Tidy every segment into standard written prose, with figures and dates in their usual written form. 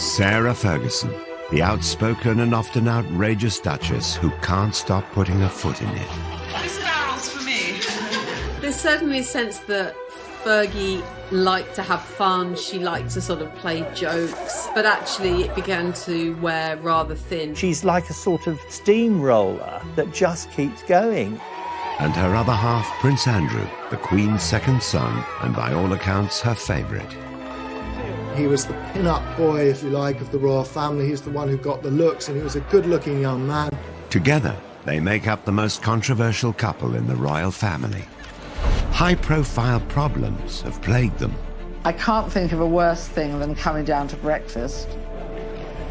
Sarah Ferguson, the outspoken and often outrageous Duchess who can't stop putting her foot in it. This barrel's for me. There's certainly a sense that Fergie liked to have fun, she liked to sort of play jokes, but actually it began to wear rather thin. She's like a sort of steamroller that just keeps going. And her other half, Prince Andrew, the Queen's second son, and by all accounts her favourite. He was the pin-up boy, if you like, of the royal family. He's the one who got the looks, and he was a good-looking young man. Together, they make up the most controversial couple in the royal family. High-profile problems have plagued them. I can't think of a worse thing than coming down to breakfast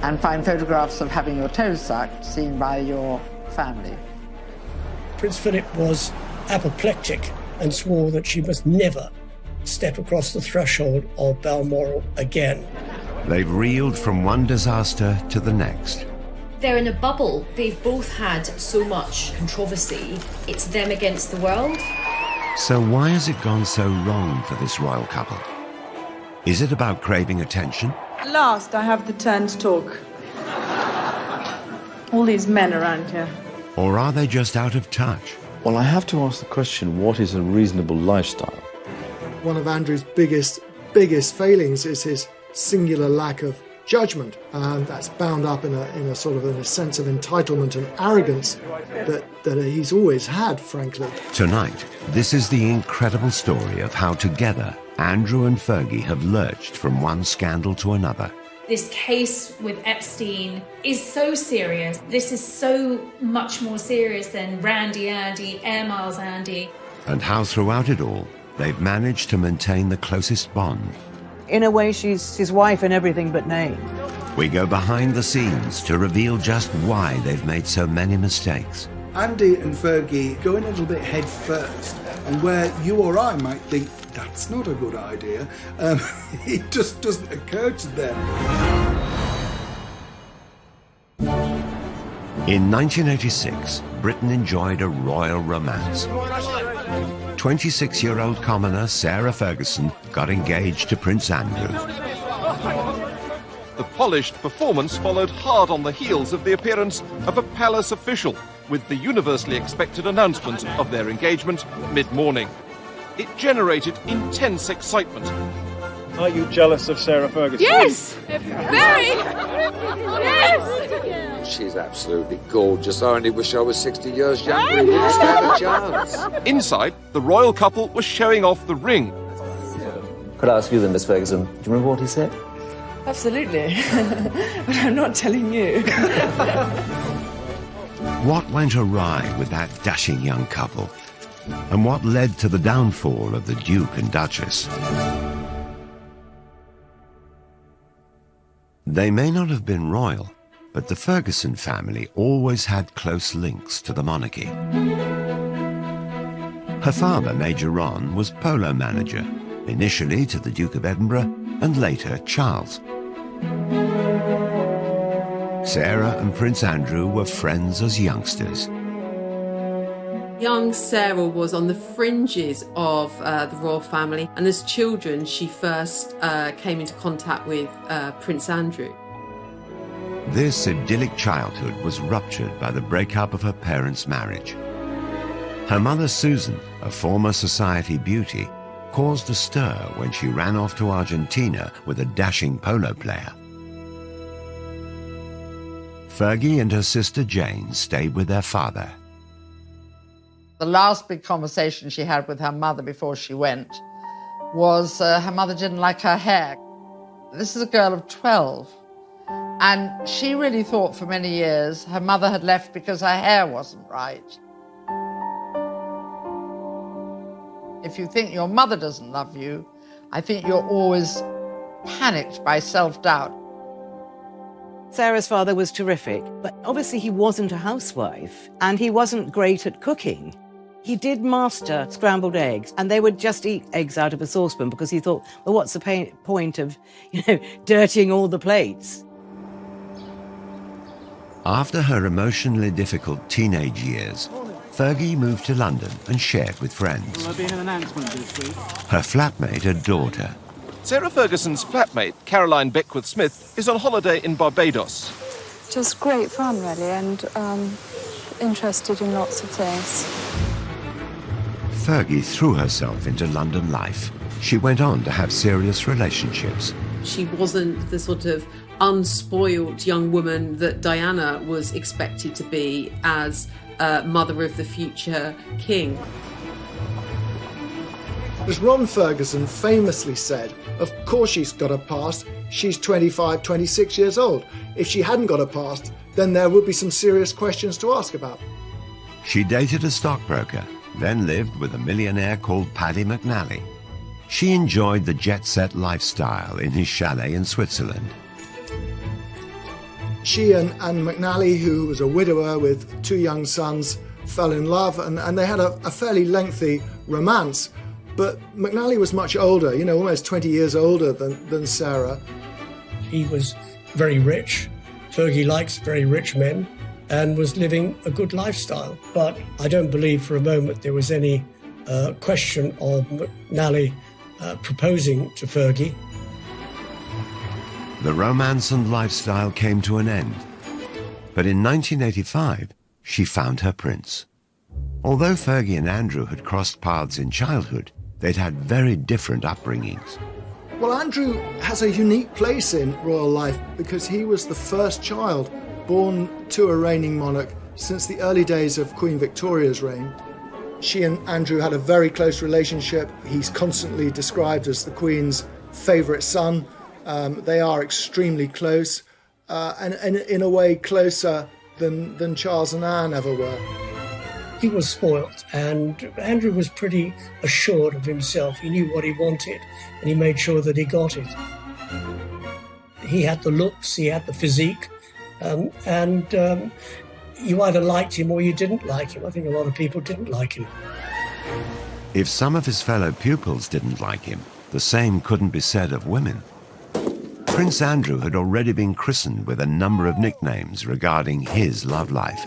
and find photographs of having your toes sucked seen by your family. Prince Philip was apoplectic and swore that she must never step across the threshold of Balmoral again. They've reeled from one disaster to the next. They're in a bubble. They've both had so much controversy. It's them against the world. So why has it gone so wrong for this royal couple? Is it about craving attention? At last I have the turn to talk. All these men around here. Or are they just out of touch? Well, I have to ask the question, what is a reasonable lifestyle? One of Andrew's biggest failings is his singular lack of judgment, and that's bound up in a sort of a sense of entitlement and arrogance that he's always had, frankly. Tonight, this is the incredible story of how together Andrew and Fergie have lurched from one scandal to another. This case with Epstein is so serious. This is so much more serious than Randy Andy, Air Miles Andy. And how throughout it all, they've managed to maintain the closest bond. In a way, she's his wife in everything but name. We go behind the scenes to reveal just why they've made so many mistakes. Andy and Fergie go in a little bit head first, and where you or I might think, that's not a good idea, it just doesn't occur to them. In 1986, Britain enjoyed a royal romance. 26-year-old commoner Sarah Ferguson got engaged to Prince Andrew. The polished performance followed hard on the heels of the appearance of a palace official with the universally expected announcement of their engagement mid-morning. It generated intense excitement. Are you jealous of Sarah Ferguson? Yes! Very! Yes! She's absolutely gorgeous. I only wish I was 60 years younger and wouldn't stand a chance. Inside, the royal couple was showing off the ring. Could I ask you then, Miss Ferguson, do you remember what he said? Absolutely. But I'm not telling you. What went awry with that dashing young couple? And what led to the downfall of the Duke and Duchess? They may not have been royal, but the Ferguson family always had close links to the monarchy. Her father, Major Ron, was polo manager, initially to the Duke of Edinburgh and later Charles. Sarah and Prince Andrew were friends as youngsters. Young Sarah was on the fringes of the royal family, and as children she first came into contact with Prince Andrew. This idyllic childhood was ruptured by the breakup of her parents' marriage. Her mother Susan, a former society beauty, caused a stir when she ran off to Argentina with a dashing polo player. Fergie and her sister Jane stayed with their father. The last big conversation she had with her mother before she went was her mother didn't like her hair. This is a girl of 12, and she really thought for many years her mother had left because her hair wasn't right. If you think your mother doesn't love you, I think you're always panicked by self-doubt. Sarah's father was terrific, but obviously he wasn't a housewife, and he wasn't great at cooking. He did master scrambled eggs, and they would just eat eggs out of a saucepan because he thought, well, what's the point of, dirtying all the plates? After her emotionally difficult teenage years, Fergie moved to London and shared with friends. Will there be an announcement this week? Her flatmate adored her. Sarah Ferguson's flatmate, Caroline Beckwith-Smith, is on holiday in Barbados. Just great fun, really, and interested in lots of things. Fergie threw herself into London life. She went on to have serious relationships. She wasn't the sort of unspoiled young woman that Diana was expected to be as mother of the future king. As Ron Ferguson famously said, of course she's got a past. She's 25, 26 years old. If she hadn't got a past, then there would be some serious questions to ask about. She dated a stockbroker, then lived with a millionaire called Paddy McNally. She enjoyed the jet-set lifestyle in his chalet in Switzerland. She and McNally, who was a widower with 2 young sons, fell in love, and they had a fairly lengthy romance. But McNally was much older, you know, almost 20 years older than Sarah. He was very rich. Fergie likes very rich men and was living a good lifestyle. But I don't believe for a moment there was any question of McNally proposing to Fergie. The romance and lifestyle came to an end. But in 1985, she found her prince. Although Fergie and Andrew had crossed paths in childhood, they'd had very different upbringings. Well, Andrew has a unique place in royal life because he was the first child born to a reigning monarch since the early days of Queen Victoria's reign. She and Andrew had a very close relationship. He's constantly described as the Queen's favourite son. They are extremely close, and in a way closer than Charles and Anne ever were. He was spoilt, and Andrew was pretty assured of himself. He knew what he wanted, and he made sure that he got it. He had the looks, he had the physique, and you either liked him or you didn't like him. I think a lot of people didn't like him. If some of his fellow pupils didn't like him, the same couldn't be said of women. Prince Andrew had already been christened with a number of nicknames regarding his love life.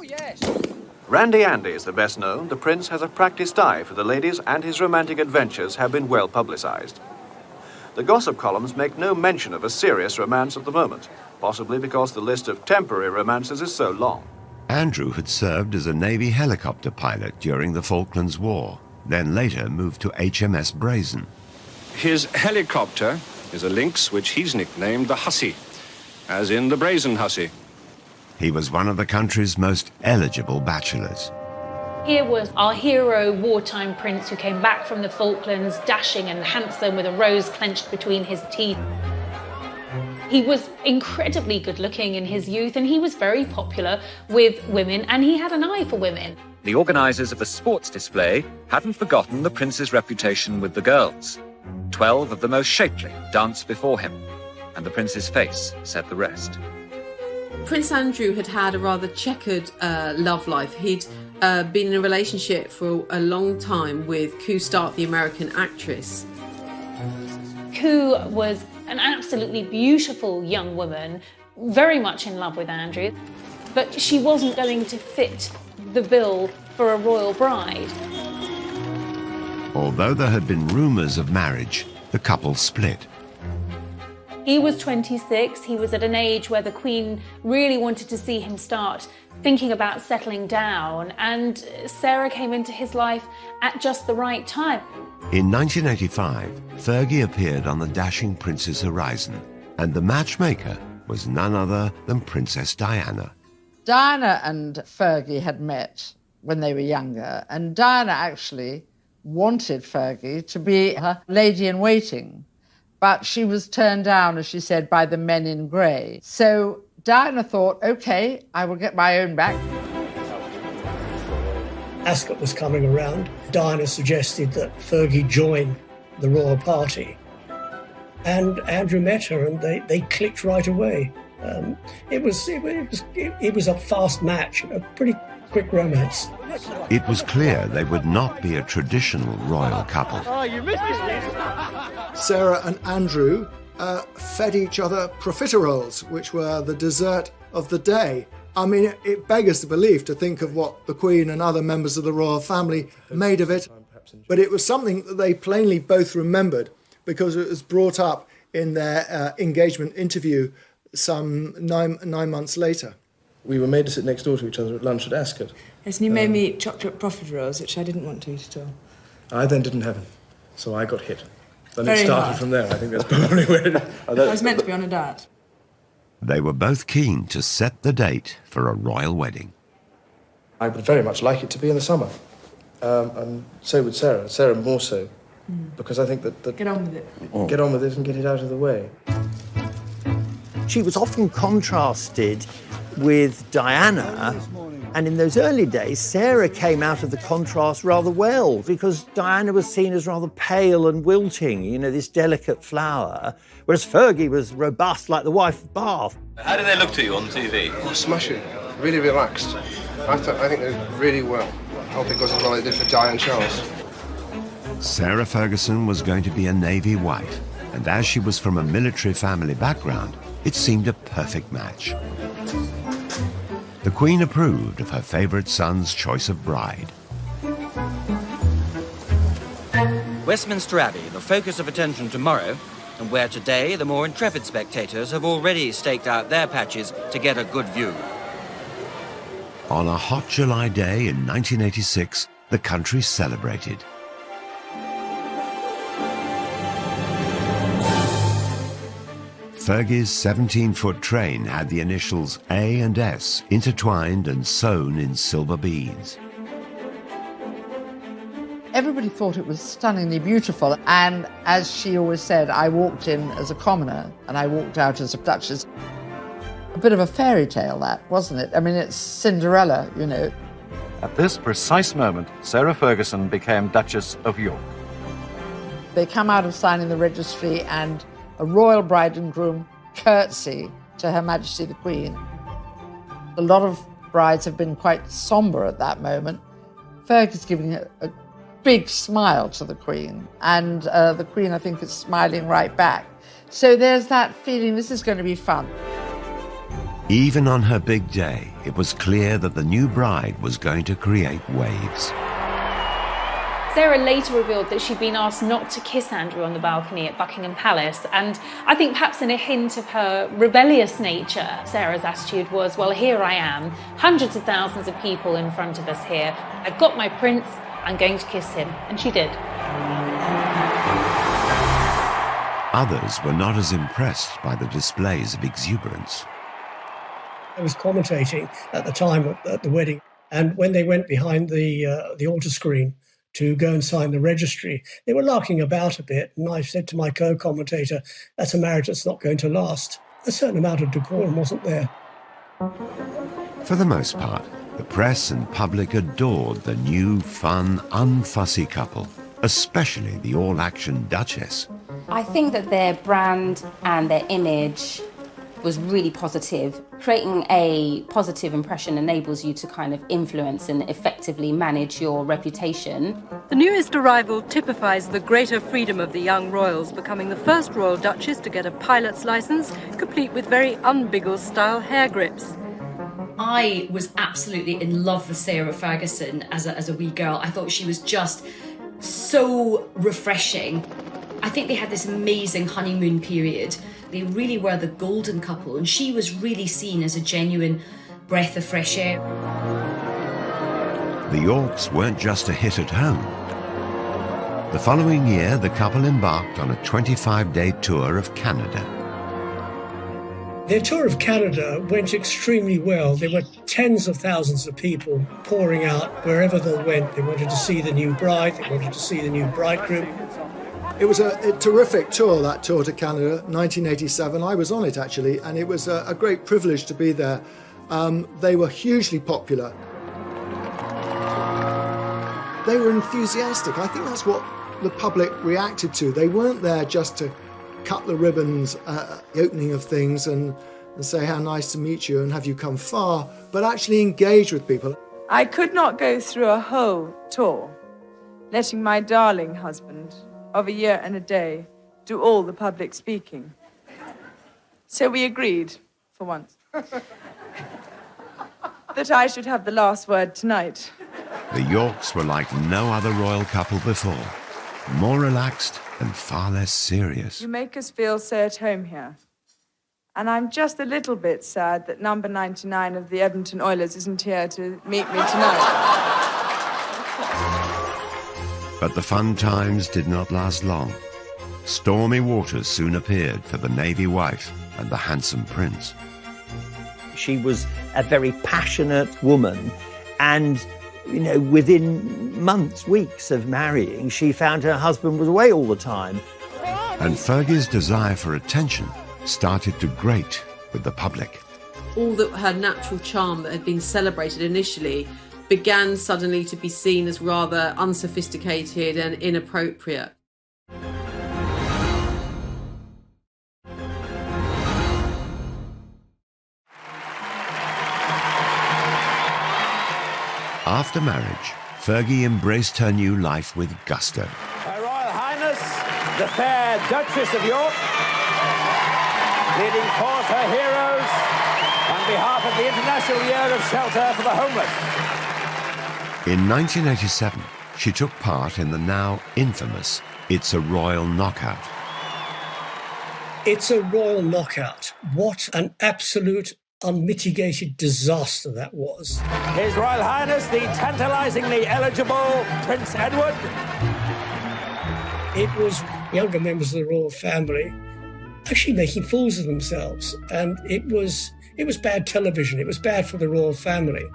Randy Andy is the best known. The prince has a practiced eye for the ladies, and his romantic adventures have been well publicized. The gossip columns make no mention of a serious romance at the moment, possibly because the list of temporary romances is so long. Andrew had served as a Navy helicopter pilot during the Falklands War, then later moved to HMS Brazen. His helicopter is a lynx which he's nicknamed the Hussy, as in the Brazen Hussy. He was one of the country's most eligible bachelors. Here was our hero wartime prince who came back from the Falklands, dashing and handsome with a rose clenched between his teeth. He was incredibly good looking in his youth, and he was very popular with women, and he had an eye for women. The organisers of the sports display hadn't forgotten the prince's reputation with the girls. 12 of the most shapely danced before him, and the prince's face said the rest. Prince Andrew had had a rather checkered love life. He'd been in a relationship for a long time with Koo Stark, the American actress. Koo was an absolutely beautiful young woman, very much in love with Andrew, but she wasn't going to fit the bill for a royal bride. Although there had been rumours of marriage, the couple split. He was 26, he was at an age where the Queen really wanted to see him start thinking about settling down, and Sarah came into his life at just the right time. In 1985, Fergie appeared on the dashing prince's horizon, and the matchmaker was none other than Princess Diana. Diana and Fergie had met when they were younger, and Diana actually wanted Fergie to be her lady-in-waiting. But she was turned down, as she said, by the men in grey. So Diana thought, OK, I will get my own back. Ascot was coming around. Diana suggested that Fergie join the royal party. And Andrew met her, and they clicked right away. It was a fast match, a pretty quick romance. It was clear they would not be a traditional royal couple. Oh, you missed it! Sarah and Andrew fed each other profiteroles, which were the dessert of the day. I mean, it beggars the belief to think of what the Queen and other members of the royal family made of it, but it was something that they plainly both remembered because it was brought up in their engagement interview some nine months later. We were made to sit next door to each other at lunch at Ascot. Yes, and you made me eat chocolate profiteroles, which I didn't want to eat at all. I then didn't have them, so I got hit. Then Very it started hard. from there. I think that's probably where it... I was meant to be on a diet. They were both keen to set the date for a royal wedding. I would very much like it to be in the summer. And so would Sarah. Sarah more so. Because I think that... Get on with it. Get on with it and get it out of the way. She was often contrasted with Diana, and in those early days, Sarah came out of the contrast rather well, because Diana was seen as rather pale and wilting, you know, this delicate flower, whereas Fergie was robust like the wife of Bath. How do they look to you on TV? Oh, smashing. Really relaxed. I think they did really well. I hope it goes as well as they did for Di and Charles. Sarah Ferguson was going to be a Navy wife, and as she was from a military family background, it seemed a perfect match. The Queen approved of her favourite son's choice of bride. Westminster Abbey, the focus of attention tomorrow, and where today the more intrepid spectators have already staked out their patches to get a good view. On a hot July day in 1986, the country celebrated. Fergie's 17-foot train had the initials A and S intertwined and sewn in silver beads. Everybody thought it was stunningly beautiful, and as she always said, I walked in as a commoner and I walked out as a duchess. A bit of a fairy tale, that, wasn't it? I mean, it's Cinderella, you know. At this precise moment, Sarah Ferguson became Duchess of York. They come out of signing the registry and a royal bride and groom curtsy to Her Majesty the Queen. A lot of brides have been quite sombre at that moment. Fergie's giving a big smile to the Queen, and the Queen, I think, is smiling right back. So there's that feeling this is going to be fun. Even on her big day, it was clear that the new bride was going to create waves. Sarah later revealed that she'd been asked not to kiss Andrew on the balcony at Buckingham Palace, and I think perhaps in a hint of her rebellious nature, Sarah's attitude was, well, here I am, hundreds of thousands of people in front of us here. I've got my prince, I'm going to kiss him. And she did. Others were not as impressed by the displays of exuberance. I was commentating at the time at the wedding, and when they went behind the altar screen to go and sign the registry, they were larking about a bit, and I said to my co-commentator, that's a marriage that's not going to last. A certain amount of decorum wasn't there. For the most part, the press and public adored the new, fun, unfussy couple, especially the all-action Duchess. I think that their brand and their image was really positive. Creating a positive impression enables you to kind of influence and effectively manage your reputation. The newest arrival typifies the greater freedom of the young royals, becoming the first royal duchess to get a pilot's license, complete with very un-Biggles-style hair grips. I was absolutely in love with Sarah Ferguson as a wee girl. I thought she was just so refreshing. I think they had this amazing honeymoon period. They really were the golden couple, and she was really seen as a genuine breath of fresh air. The Yorks weren't just a hit at home. The following year, the couple embarked on a 25-day tour of Canada. Their tour of Canada went extremely well. There were tens of thousands of people pouring out wherever they went. They wanted to see the new bride, they wanted to see the new bridegroom. It was a terrific tour, that tour to Canada, 1987. I was on it, actually, and it was a great privilege to be there. They were hugely popular. They were enthusiastic. I think that's what the public reacted to. They weren't there just to cut the ribbons at the opening of things and say how nice to meet you and have you come far, but actually engage with people. I could not go through a whole tour, letting my darling husband of a year and a day do all the public speaking. So we agreed, for once, that I should have the last word tonight. The Yorks were like no other royal couple before, more relaxed and far less serious. You make us feel so at home here. And I'm just a little bit sad that number 99 of the Edmonton Oilers isn't here to meet me tonight. But the fun times did not last long. Stormy waters soon appeared for the Navy wife and the handsome prince. She was a very passionate woman, and within months, weeks of marrying, she found her husband was away all the time. And Fergie's desire for attention started to grate with the public. All that her natural charm that had been celebrated initially began suddenly to be seen as rather unsophisticated and inappropriate. After marriage, Fergie embraced her new life with gusto. Her Royal Highness, the fair Duchess of York, leading forth her heroes on behalf of the International Year of Shelter for the Homeless. In 1987, she took part in the now infamous It's a Royal Knockout. It's a royal knockout. What an absolute unmitigated disaster that was. His Royal Highness, the tantalisingly eligible Prince Edward. It was younger members of the royal family actually making fools of themselves, and it was bad television. It was bad for the royal family.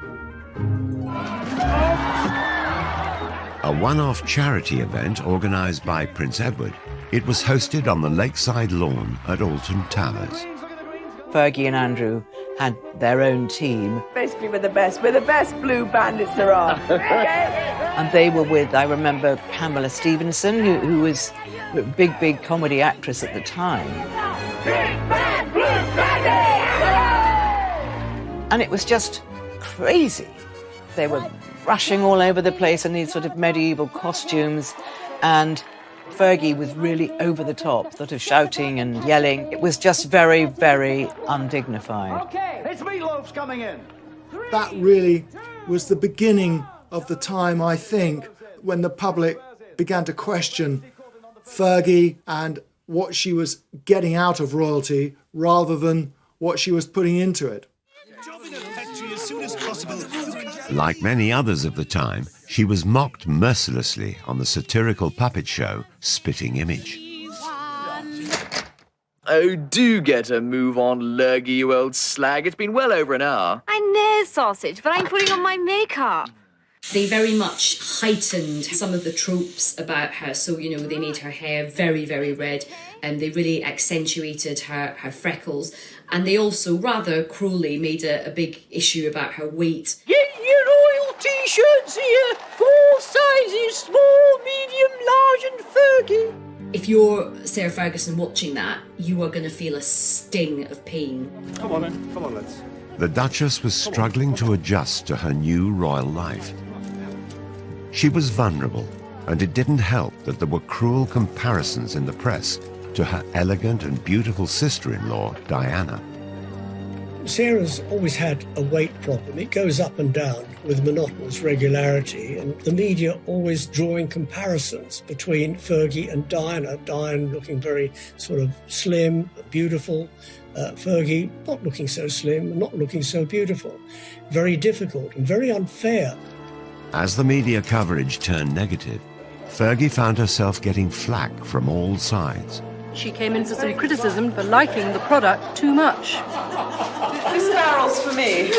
A one-off charity event organised by Prince Edward, it was hosted on the lakeside lawn at Alton Towers. Fergie and Andrew had their own team. Basically, we're the best. We're the best blue bandits there are. And they were with, I remember, Pamela Stevenson, who was a big comedy actress at the time. And it was just crazy. They were rushing all over the place in these sort of medieval costumes, and Fergie was really over the top, sort of shouting and yelling. It was just very, very undignified. Okay, it's Meatloaf's coming in. That really was the beginning of the time, I think, when the public began to question Fergie and what she was getting out of royalty rather than what she was putting into it. Like many others of the time, she was mocked mercilessly on the satirical puppet show Spitting Image. Oh, do get a move on, Lurgy, you old slag. It's been well over an hour. I know, sausage, but I'm putting on my makeup. They very much heightened some of the tropes about her. So, they made her hair very, very red, and they really accentuated her freckles. And they also, rather cruelly, made a big issue about her weight. Get your royal T-shirts here. 4 sizes, small, medium, large and Fergie. If you're Sarah Ferguson watching that, you are going to feel a sting of pain. Come on then, come on, let's. The Duchess was struggling to adjust to her new royal life. She was vulnerable, and it didn't help that there were cruel comparisons in the press to her elegant and beautiful sister-in-law, Diana. Sarah's always had a weight problem. It goes up and down with monotonous regularity, and the media always drawing comparisons between Fergie and Diana. Diana looking very sort of slim, beautiful. Fergie not looking so slim, not looking so beautiful. Very difficult and very unfair. As the media coverage turned negative, Fergie found herself getting flack from all sides. She came in for some criticism for liking the product too much. This barrel's for me.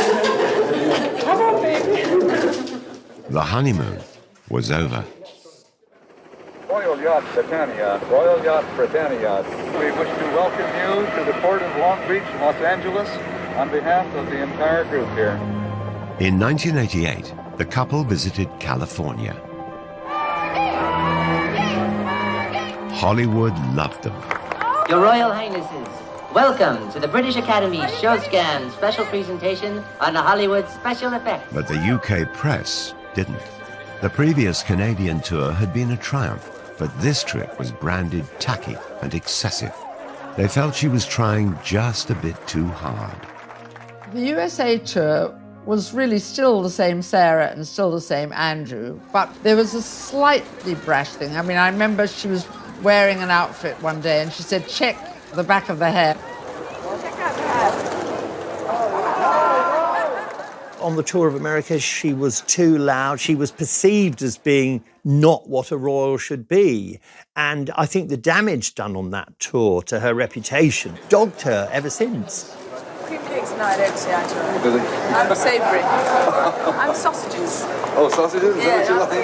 Come on, baby. The honeymoon was over. Royal Yacht Britannia, Royal Yacht Britannia. We wish to welcome you to the port of Long Beach, Los Angeles, on behalf of the entire group here. In 1988, the couple visited California. Hollywood loved them. Your Royal Highnesses, welcome to the British Academy's Showscan special presentation on Hollywood special effects. But the UK press didn't. The previous Canadian tour had been a triumph, but this trip was branded tacky and excessive. They felt she was trying just a bit too hard. The USA tour was really still the same Sarah and still the same Andrew, but there was a slightly brash thing. I mean, I remember she was wearing an outfit one day and she said, check the back of the hair. On the tour of America, she was too loud. She was perceived as being not what a royal should be. And I think the damage done on that tour to her reputation dogged her ever since. Cream cakes and I don't see eye to eye. Really? I'm savoury. I'm sausages. Oh, sausages? Is Yeah, that what you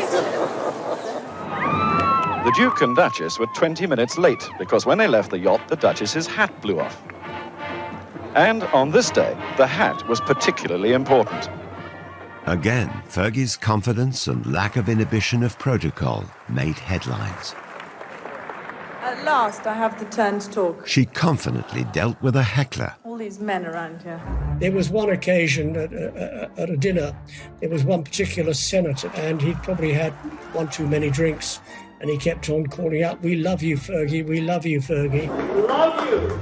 like? The Duke and Duchess were 20 minutes late because when they left the yacht, the Duchess's hat blew off. And on this day, the hat was particularly important. Again, Fergie's confidence and lack of inhibition of protocol made headlines. At last, I have the turn to talk. She confidently dealt with a heckler. All these men around here. There was one occasion at a dinner, there was one particular senator, and he'd probably had one too many drinks, and he kept on calling out, "We love you, Fergie, we love you, Fergie. Love you!"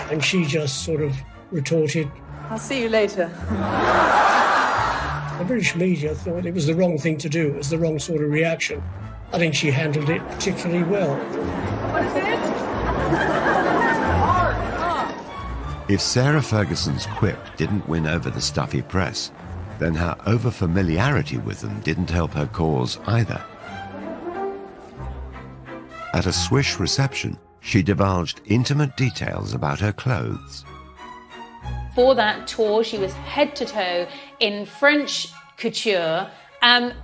And she just sort of retorted, I'll see you later. The British media thought it was the wrong thing to do, it was the wrong sort of reaction. I think she handled it particularly well. What is it? If Sarah Ferguson's quip didn't win over the stuffy press, then her over-familiarity with them didn't help her cause either. At a swish reception, she divulged intimate details about her clothes. For that tour, she was head to toe in French couture and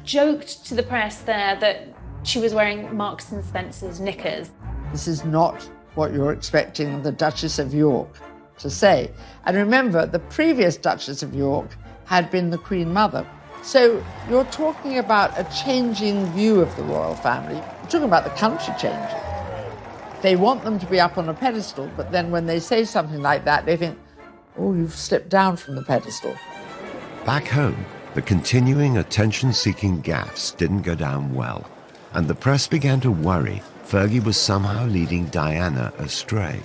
joked to the press there that she was wearing Marks and Spencer's knickers. This is not what you're expecting the Duchess of York to say. And remember, the previous Duchess of York had been the Queen Mother. So you're talking about a changing view of the royal family. You're talking about the country changing. They want them to be up on a pedestal, but then when they say something like that, they think, oh, you've slipped down from the pedestal. Back home, the continuing attention-seeking gaffes didn't go down well, and the press began to worry Fergie was somehow leading Diana astray.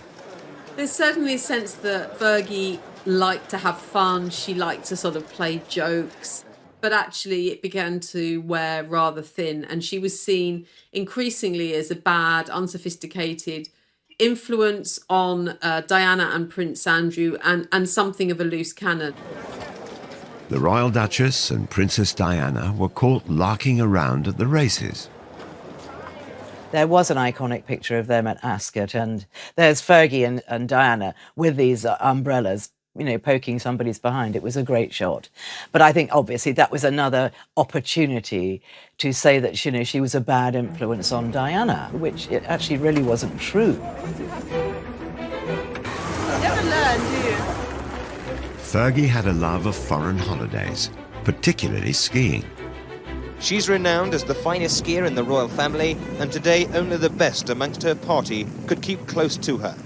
There's certainly a sense that Fergie liked to have fun, she liked to sort of play jokes, but actually it began to wear rather thin, and she was seen increasingly as a bad, unsophisticated influence on Diana and Prince Andrew, and something of a loose cannon. The Royal Duchess and Princess Diana were caught larking around at the races. There was an iconic picture of them at Ascot, and there's Fergie and Diana with these umbrellas, you know, poking somebody's behind. It was a great shot. But I think, obviously, that was another opportunity to say that, you know, she was a bad influence on Diana, which it actually really wasn't true. You never learn, do you? Fergie had a love of foreign holidays, particularly skiing. She's renowned as the finest skier in the royal family, and today only the best amongst her party could keep close to her.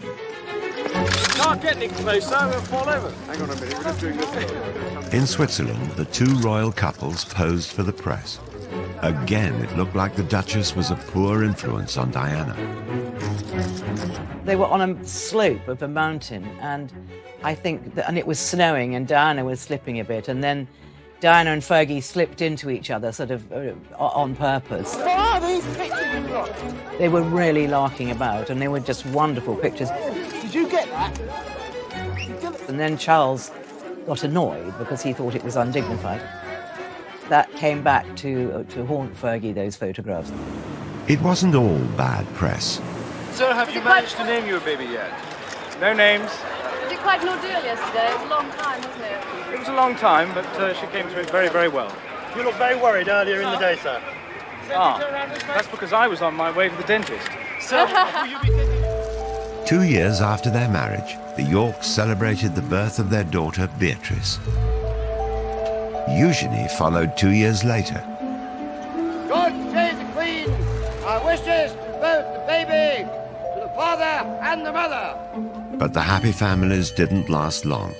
Can't get any closer, we'll fall over. Hang on a minute, we're just doing this. In Switzerland, the two royal couples posed for the press. Again, it looked like the Duchess was a poor influence on Diana. They were on a slope of a mountain, and I think and it was snowing, and Diana was slipping a bit, and then Diana and Fergie slipped into each other, sort of on purpose. What are these pictures you've got? They were really larking about, and they were just wonderful pictures. Did you get that? And then Charles got annoyed because he thought it was undignified. That came back to haunt Fergie, those photographs. It wasn't all bad press. So have you managed to name your baby yet? No names. Was it quite an ordeal yesterday? It was a long time, wasn't it? It was a long time, but she came through it very, very well. You looked very worried earlier in the day, sir. Ah, that's because I was on my way to the dentist. So, 2 years after their marriage, the Yorks celebrated the birth of their daughter, Beatrice. Eugenie followed 2 years later. God save the Queen! Our wishes to both the baby, to the father and the mother. But the happy families didn't last long.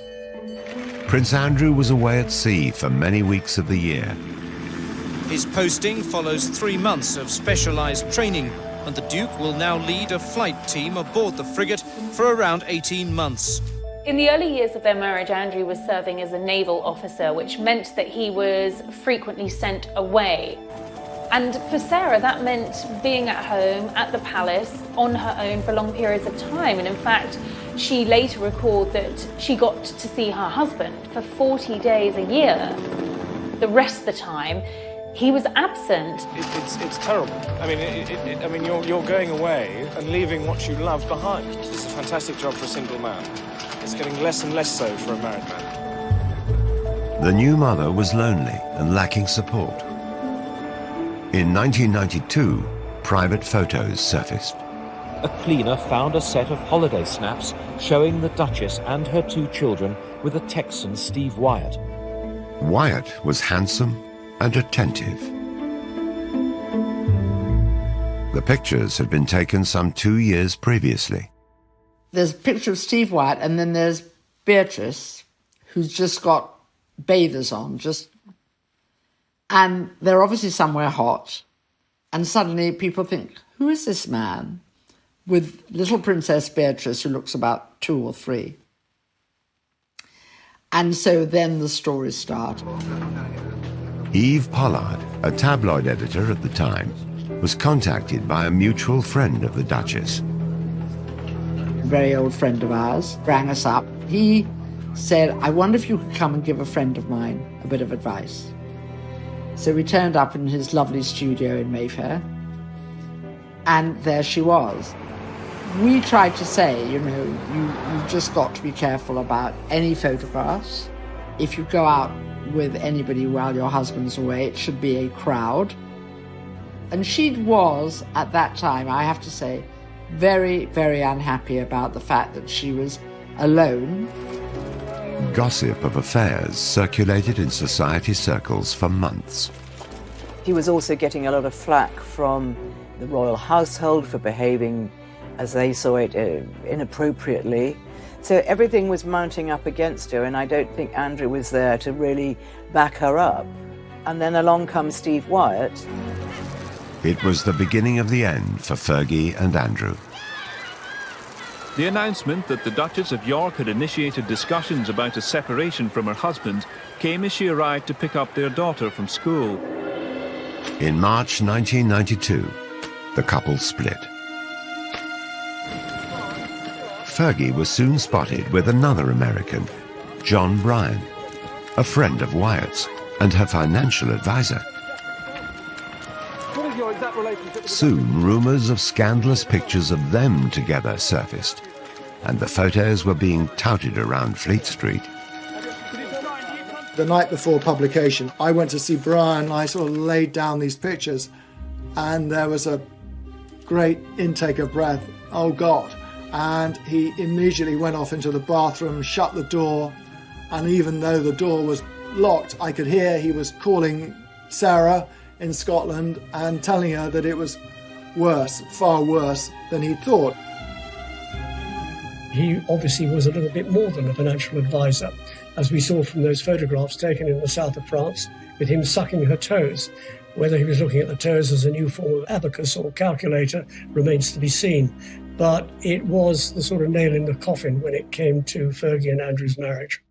Prince Andrew was away at sea for many weeks of the year. His posting follows 3 months of specialised training, and the Duke will now lead a flight team aboard the frigate for around 18 months. In the early years of their marriage, Andrew was serving as a naval officer, which meant that he was frequently sent away. And for Sarah, that meant being at home, at the palace, on her own for long periods of time. And in fact, she later recalled that she got to see her husband for 40 days a year. The rest of the time, he was absent. It's terrible. I mean, you're going away and leaving what you love behind. It's a fantastic job for a single man. It's getting less and less so for a married man. The new mother was lonely and lacking support. In 1992, private photos surfaced. A cleaner found a set of holiday snaps showing the Duchess and her 2 children with a Texan Steve Wyatt. Wyatt was handsome and attentive. The pictures had been taken some 2 years previously. There's a picture of Steve Wyatt, and then there's Beatrice, who's just got bathers on, and they're obviously somewhere hot. And suddenly people think, who is this man? With little Princess Beatrice, who looks about 2 or 3. And so then the stories start. Eve Pollard, a tabloid editor at the time, was contacted by a mutual friend of the Duchess. A very old friend of ours rang us up. He said, I wonder if you could come and give a friend of mine a bit of advice. So we turned up in his lovely studio in Mayfair, and there she was. We tried to say, you've just got to be careful about any photographs. If you go out with anybody while your husband's away, it should be a crowd. And she was, at that time, I have to say, very, very unhappy about the fact that she was alone. Gossip of affairs circulated in society circles for months. He was also getting a lot of flack from the royal household for behaving, as they saw it, inappropriately. So everything was mounting up against her, and I don't think Andrew was there to really back her up. And then along comes Steve Wyatt. It was the beginning of the end for Fergie and Andrew. The announcement that the Duchess of York had initiated discussions about a separation from her husband came as she arrived to pick up their daughter from school. In March 1992, the couple split. Fergie was soon spotted with another American, John Bryan, a friend of Wyatt's and her financial advisor. What is your exact relationship? Soon, rumors of scandalous pictures of them together surfaced, and the photos were being touted around Fleet Street. The night before publication, I went to see Brian. I sort of laid down these pictures, and there was a great intake of breath. Oh, God. And he immediately went off into the bathroom, shut the door, and even though the door was locked, I could hear he was calling Sarah in Scotland and telling her that it was worse, far worse than he thought. He obviously was a little bit more than a financial advisor, as we saw from those photographs taken in the south of France with him sucking her toes. Whether he was looking at the toes as a new form of abacus or calculator remains to be seen. But it was the sort of nail in the coffin when it came to Fergie and Andrew's marriage.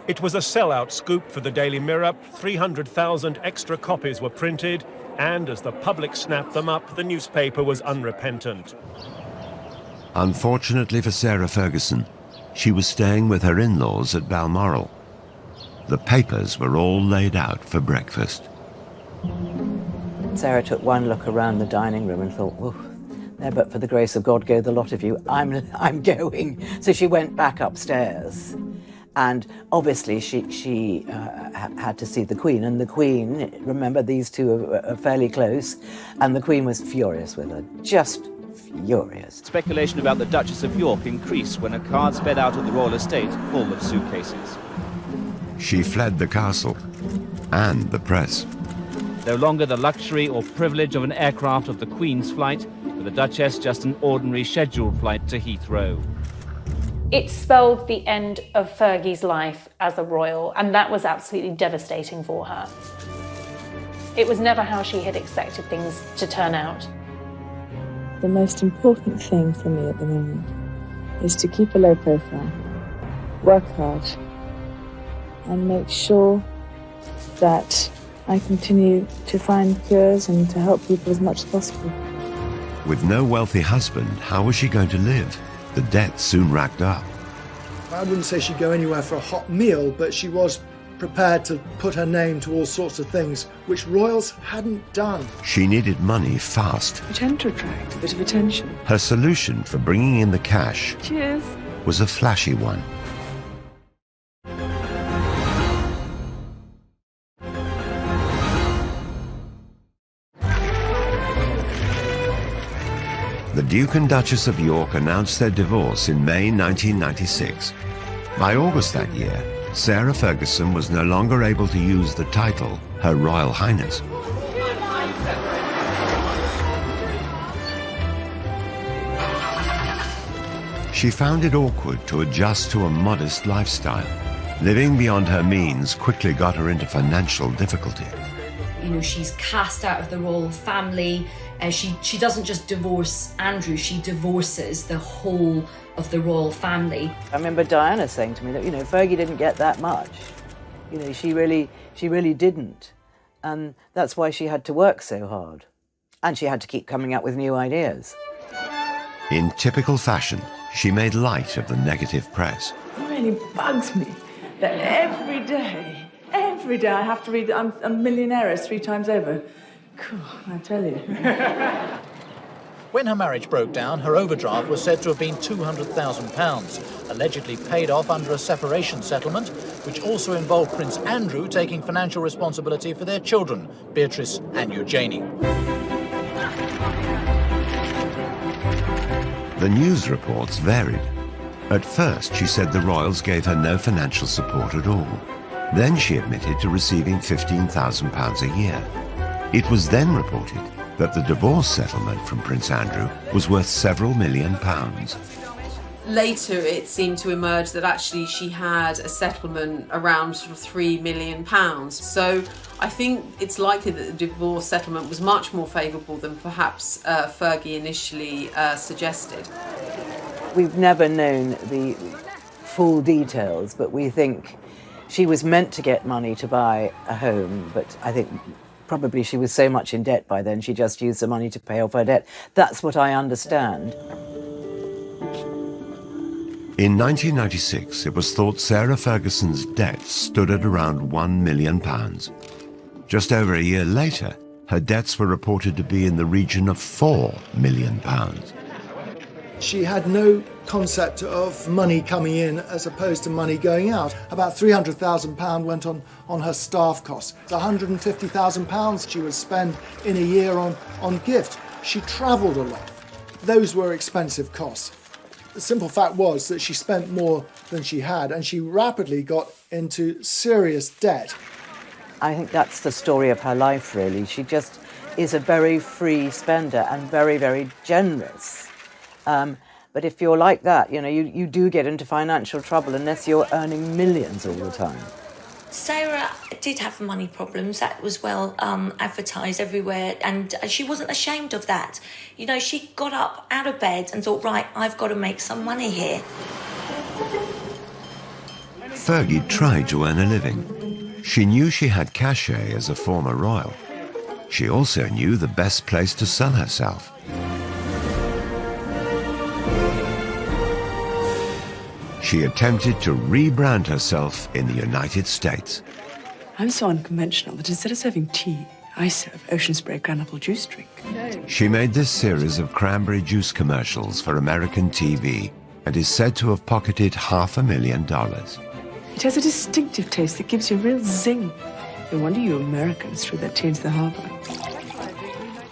It was a sellout scoop for the Daily Mirror. 300,000 extra copies were printed, and as the public snapped them up, the newspaper was unrepentant. Unfortunately for Sarah Ferguson, she was staying with her in-laws at Balmoral. The papers were all laid out for breakfast. Sarah took one look around the dining room and thought, oh, there, but for the grace of God go the lot of you, I'm going. So she went back upstairs. And obviously she had to see the Queen. And the Queen, remember, these two are fairly close, and the Queen was furious with her, just furious. Speculation about the Duchess of York increased when a car sped out of the royal estate full of suitcases. She fled the castle and the press. No longer the luxury or privilege of an aircraft of the Queen's flight, for the Duchess just an ordinary scheduled flight to Heathrow. It spelled the end of Fergie's life as a royal, and that was absolutely devastating for her. It was never how she had expected things to turn out. The most important thing for me at the moment is to keep a low profile, work hard, and make sure that I continue to find cures and to help people as much as possible. With no wealthy husband, how was she going to live? The debt soon racked up. I wouldn't say she'd go anywhere for a hot meal, but she was prepared to put her name to all sorts of things, which royals hadn't done. She needed money fast. I tend to attract a bit of attention. Her solution for bringing in the cash Cheers. was a flashy one. The Duke and Duchess of York announced their divorce in May 1996. By August that year, Sarah Ferguson was no longer able to use the title Her Royal Highness. She found it awkward to adjust to a modest lifestyle. Living beyond her means quickly got her into financial difficulty. You know, she's cast out of the royal family. She doesn't just divorce Andrew, she divorces the whole of the royal family. I remember Diana saying to me that, Fergie didn't get that much. She really didn't. And that's why she had to work so hard. And she had to keep coming up with new ideas. In typical fashion, she made light of the negative press. It really bugs me that every day I have to read I'm a millionaire 3 times over. Cool, I tell you. When her marriage broke down, her overdraft was said to have been £200,000, allegedly paid off under a separation settlement, which also involved Prince Andrew taking financial responsibility for their children, Beatrice and Eugenie. The news reports varied. At first, she said the royals gave her no financial support at all. Then she admitted to receiving £15,000 a year. It was then reported that the divorce settlement from Prince Andrew was worth several £1,000,000. Later, it seemed to emerge that actually she had a settlement around sort of £3 million. So I think it's likely that the divorce settlement was much more favourable than perhaps Fergie initially suggested. We've never known the full details, but we think she was meant to get money to buy a home, but I think probably she was so much in debt by then, she just used the money to pay off her debt. That's what I understand. In 1996, it was thought Sarah Ferguson's debts stood at around £1 million. Just over a year later, her debts were reported to be in the region of £4 million. She had no concept of money coming in as opposed to money going out. About £300,000 went on her staff costs. £150,000 she would spend in a year on gift. She travelled a lot. Those were expensive costs. The simple fact was that she spent more than she had, and she rapidly got into serious debt. I think that's the story of her life, really. She just is a very free spender and very, very generous. But if you're like that, you do get into financial trouble unless you're earning millions all the time. Sarah did have money problems. That was well advertised everywhere, and she wasn't ashamed of that. She got up out of bed and thought, right, I've got to make some money here. Fergie tried to earn a living. She knew she had cachet as a former royal. She also knew the best place to sell herself. She attempted to rebrand herself in the United States. I'm so unconventional that instead of serving tea, I serve ocean spray granule juice drink. She made this series of cranberry juice commercials for American TV and is said to have pocketed $500,000. It has a distinctive taste that gives you a real zing. No wonder you Americans threw that tea into the harbour.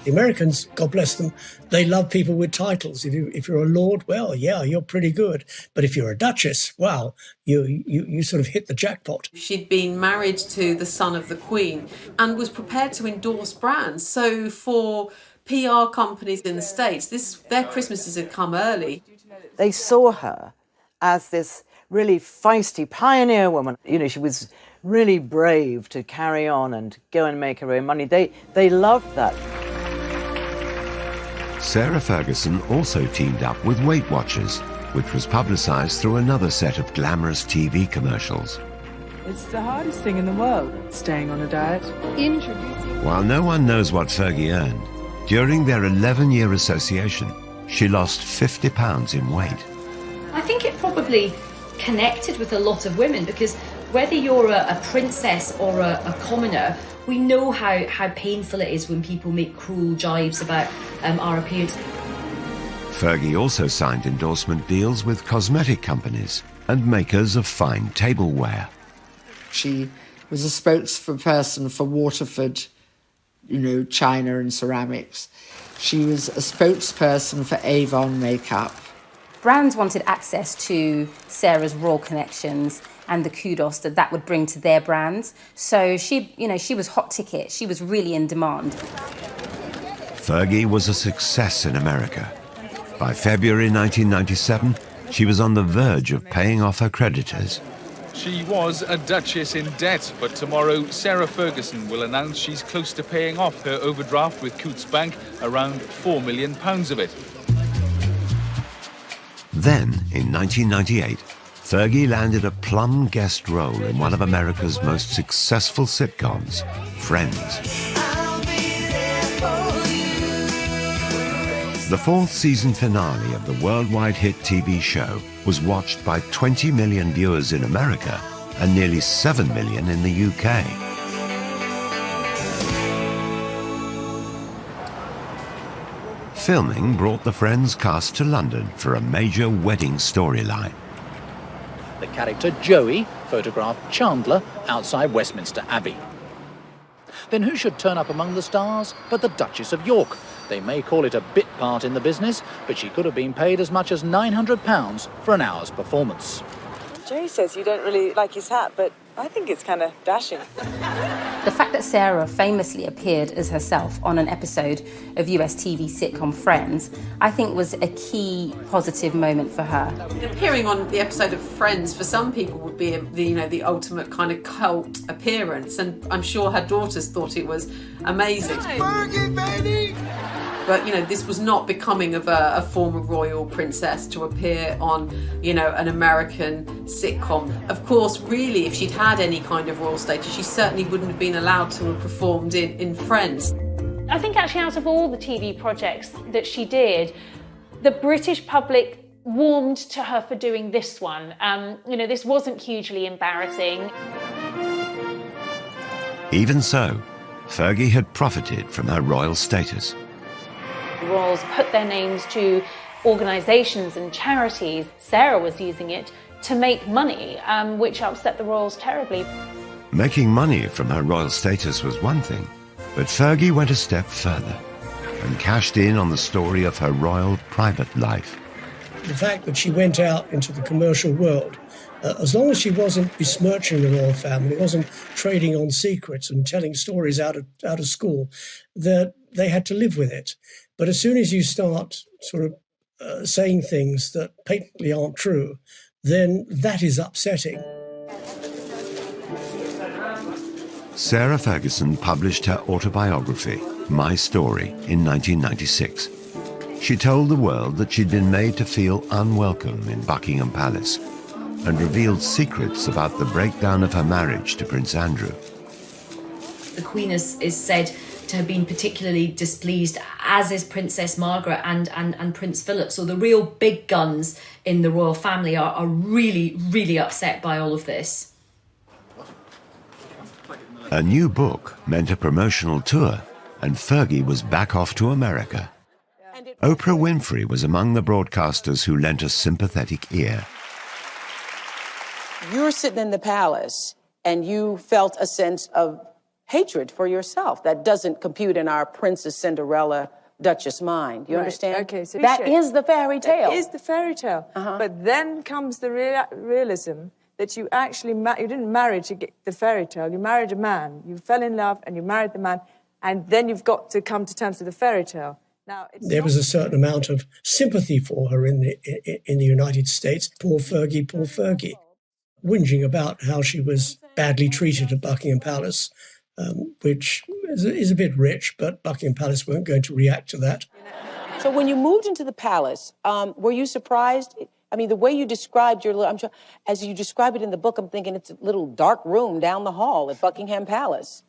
The Americans, God bless them, they love people with titles. If you're a lord, well, yeah, you're pretty good. But if you're a duchess, wow, you sort of hit the jackpot. She'd been married to the son of the Queen and was prepared to endorse brands. So for PR companies in the States, their Christmases had come early. They saw her as this really feisty pioneer woman. She was really brave to carry on and go and make her own money. They loved that. Sarah Ferguson also teamed up with Weight Watchers, which was publicised through another set of glamorous TV commercials. It's the hardest thing in the world, staying on a diet. Introducing. While no one knows what Fergie earned, during their 11-year association, she lost 50 pounds in weight. I think it probably connected with a lot of women, because whether you're a princess or a commoner, we know how painful it is when people make cruel jibes about our appearance. Fergie also signed endorsement deals with cosmetic companies and makers of fine tableware. She was a spokesperson for Waterford, china and ceramics. She was a spokesperson for Avon makeup. Brands wanted access to Sarah's royal connections and the kudos that would bring to their brands. So she was hot ticket. She was really in demand. Fergie was a success in America. By February 1997, she was on the verge of paying off her creditors. She was a duchess in debt, but tomorrow Sarah Ferguson will announce she's close to paying off her overdraft with Coutts Bank, around £4 million of it. Then, in 1998, Fergie landed a plum guest role in one of America's most successful sitcoms, Friends. The fourth season finale of the worldwide hit TV show was watched by 20 million viewers in America and nearly 7 million in the UK. Filming brought the Friends cast to London for a major wedding storyline. The character Joey photographed Chandler outside Westminster Abbey. Then who should turn up among the stars but the Duchess of York? They may call it a bit part in the business, but she could have been paid as much as £900 for an hour's performance. Jay says you don't really like his hat, but I think it's kind of dashing. The fact that Sarah famously appeared as herself on an episode of US TV sitcom Friends, I think was a key positive moment for her. Appearing on the episode of Friends for some people would be the ultimate kind of cult appearance, and I'm sure her daughters thought it was amazing. Fergie, baby! But, this was not becoming of a former royal princess to appear on, an American sitcom. Of course, really, if she'd had any kind of royal status, she certainly wouldn't have been allowed to have performed in Friends. I think actually out of all the TV projects that she did, the British public warmed to her for doing this one. This wasn't hugely embarrassing. Even so, Fergie had profited from her royal status. The royals put their names to organisations and charities. Sarah was using it to make money, which upset the royals terribly. Making money from her royal status was one thing, but Fergie went a step further and cashed in on the story of her royal private life. The fact that she went out into the commercial world, as long as she wasn't besmirching the royal family, wasn't trading on secrets and telling stories out of school, that they had to live with it. But as soon as you start sort of saying things that patently aren't true, then that is upsetting. Sarah Ferguson published her autobiography, My Story, in 1996. She told the world that she'd been made to feel unwelcome in Buckingham Palace and revealed secrets about the breakdown of her marriage to Prince Andrew. The Queen is said to have been particularly displeased, as is Princess Margaret and Prince Philip. So the real big guns in the royal family are really, really upset by all of this. A new book meant a promotional tour, and Fergie was back off to America. Oprah Winfrey was among the broadcasters who lent a sympathetic ear. You're sitting in the palace, and you felt a sense of hatred for yourself. That doesn't compute in our Princess Cinderella Duchess mind. You understand? Okay, so that is the fairy tale. It is the fairy tale. But then comes the realism that you actually you didn't marry to get the fairy tale. You married a man. You fell in love and you married the man, and then you've got to come to terms with the fairy tale. Now, there was a certain amount of sympathy for her in the United States. Poor Fergie, whinging about how she was badly treated at Buckingham Palace, which is a bit rich, but Buckingham Palace weren't going to react to that. So when you moved into the palace, were you surprised? I mean, the way you described as you describe it in the book, I'm thinking it's a little dark room down the hall at Buckingham Palace.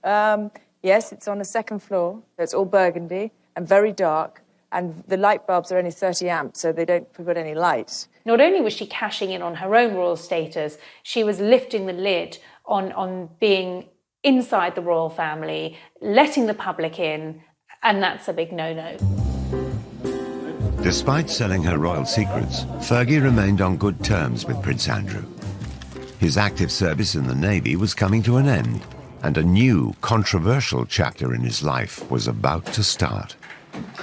Yes, it's on the second floor. It's all burgundy and very dark. And the light bulbs are only 30 amps, so they don't put any light. Not only was she cashing in on her own royal status, she was lifting the lid on being inside the royal family, letting the public in, and that's a big no-no. Despite selling her royal secrets, Fergie remained on good terms with Prince Andrew. His active service in the Navy was coming to an end, and a new, controversial chapter in his life was about to start.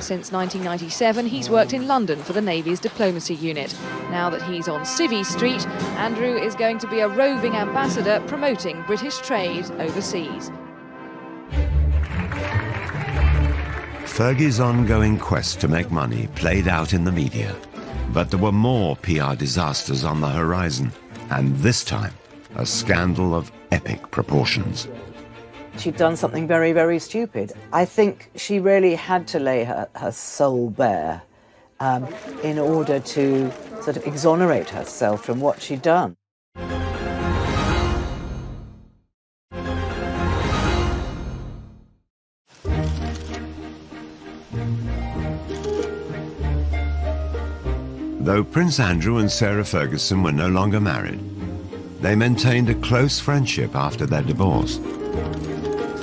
Since 1997, he's worked in London for the Navy's diplomacy unit. Now that he's on Civvy Street, Andrew is going to be a roving ambassador promoting British trade overseas. Fergie's ongoing quest to make money played out in the media. But there were more PR disasters on the horizon, and this time, a scandal of epic proportions. She'd done something very, very stupid. I think she really had to lay her soul bare in order to sort of exonerate herself from what she'd done. Though Prince Andrew and Sarah Ferguson were no longer married, they maintained a close friendship after their divorce.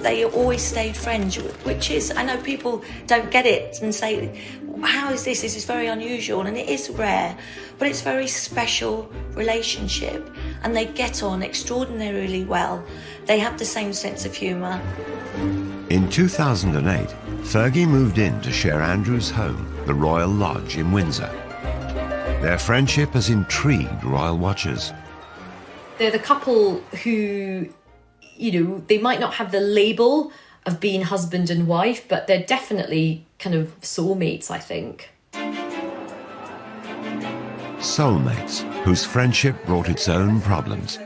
They always stayed friends, which is, I know people don't get it and say, how is this? This is very unusual, and it is rare, but it's a very special relationship, and they get on extraordinarily well. They have the same sense of humour. In 2008, Fergie moved in to share Andrew's home, the Royal Lodge in Windsor. Their friendship has intrigued royal watchers. They're the couple who, you know, they might not have the label of being husband and wife, but they're definitely kind of soulmates, I think. Soulmates, whose friendship brought its own problems.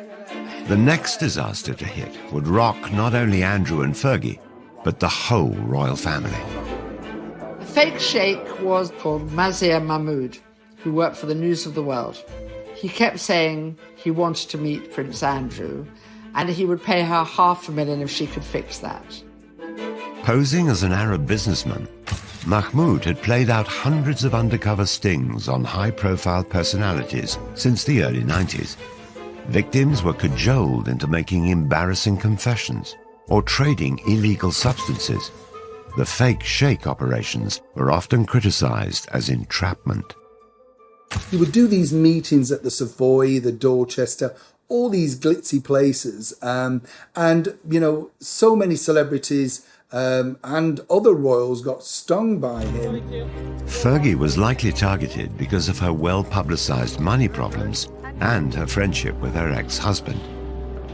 The next disaster to hit would rock not only Andrew and Fergie, but the whole royal family. The fake sheikh was called Mazir Mahmood, who worked for the News of the World. He kept saying he wanted to meet Prince Andrew, and he would pay her $500,000 if she could fix that. Posing as an Arab businessman, Mahmoud had played out hundreds of undercover stings on high-profile personalities since the early 90s. Victims were cajoled into making embarrassing confessions or trading illegal substances. The fake sheikh operations were often criticized as entrapment. He would do these meetings at the Savoy, the Dorchester, all these glitzy places, and, you know, so many celebrities and other royals got stung by him. Fergie was likely targeted because of her well-publicized money problems and her friendship with her ex-husband.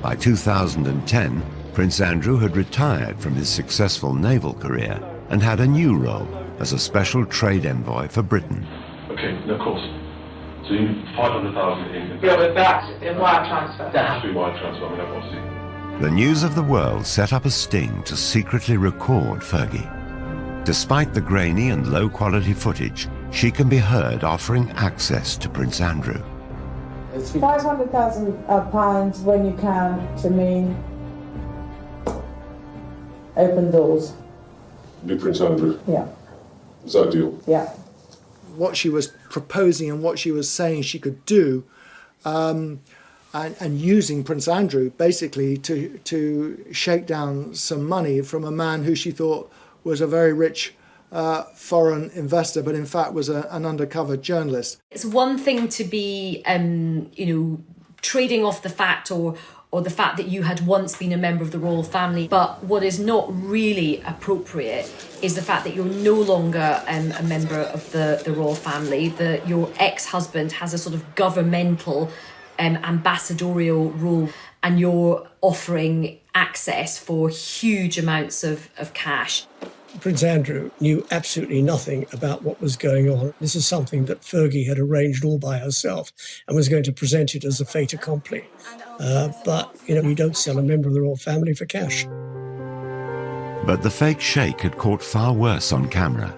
By 2010, Prince Andrew had retired from his successful naval career and had a new role as a special trade envoy for Britain. Okay, of course. So you need 500,000 in. Yeah, but that's in wire transfer. That has to be wire transfer, I mean, obviously. The News of the World set up a sting to secretly record Fergie. Despite the grainy and low-quality footage, she can be heard offering access to Prince Andrew. It's £500,000 when you can, to me, open doors. Big Prince Andrew. Yeah. Is that a deal? Yeah. What she was proposing and what she was saying she could do, and using Prince Andrew basically to shake down some money from a man who she thought was a very rich foreign investor, but in fact was an undercover journalist. It's one thing to be, trading off the fact or the fact that you had once been a member of the royal family. But what is not really appropriate is the fact that you're no longer a member of the royal family, that your ex-husband has a sort of governmental ambassadorial role, and you're offering access for huge amounts of cash. Prince Andrew knew absolutely nothing about what was going on. This is something that Fergie had arranged all by herself and was going to present it as a fait accompli. But, you don't sell a member of the royal family for cash. But the fake sheikh had caught far worse on camera.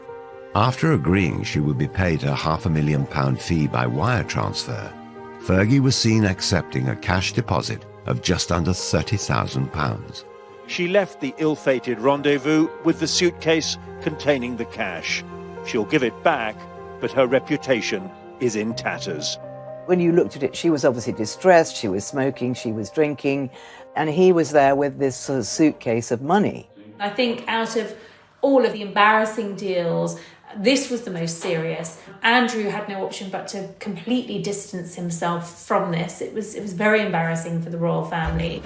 After agreeing she would be paid a £500,000 fee by wire transfer, Fergie was seen accepting a cash deposit of just under £30,000. She left the ill-fated rendezvous with the suitcase containing the cash. She'll give it back, but her reputation is in tatters. When you looked at it, she was obviously distressed, she was smoking, she was drinking, and he was there with this sort of suitcase of money. I think out of all of the embarrassing deals, this was the most serious. Andrew had no option but to completely distance himself from this. It was very embarrassing for the royal family.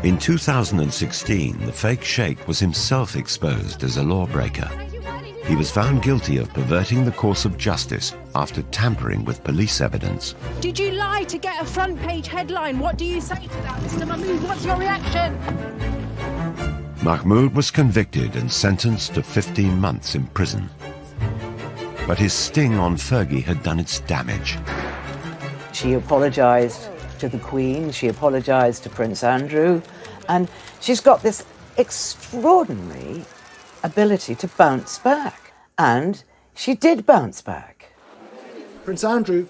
In 2016, the fake sheikh was himself exposed as a lawbreaker. He was found guilty of perverting the course of justice after tampering with police evidence. Did you lie to get a front-page headline? What do you say to that, Mr. Mahmood? What's your reaction? Mahmoud was convicted and sentenced to 15 months in prison. But his sting on Fergie had done its damage. She apologised to the Queen, she apologised to Prince Andrew, and she's got this extraordinary ability to bounce back. And she did bounce back. Prince Andrew,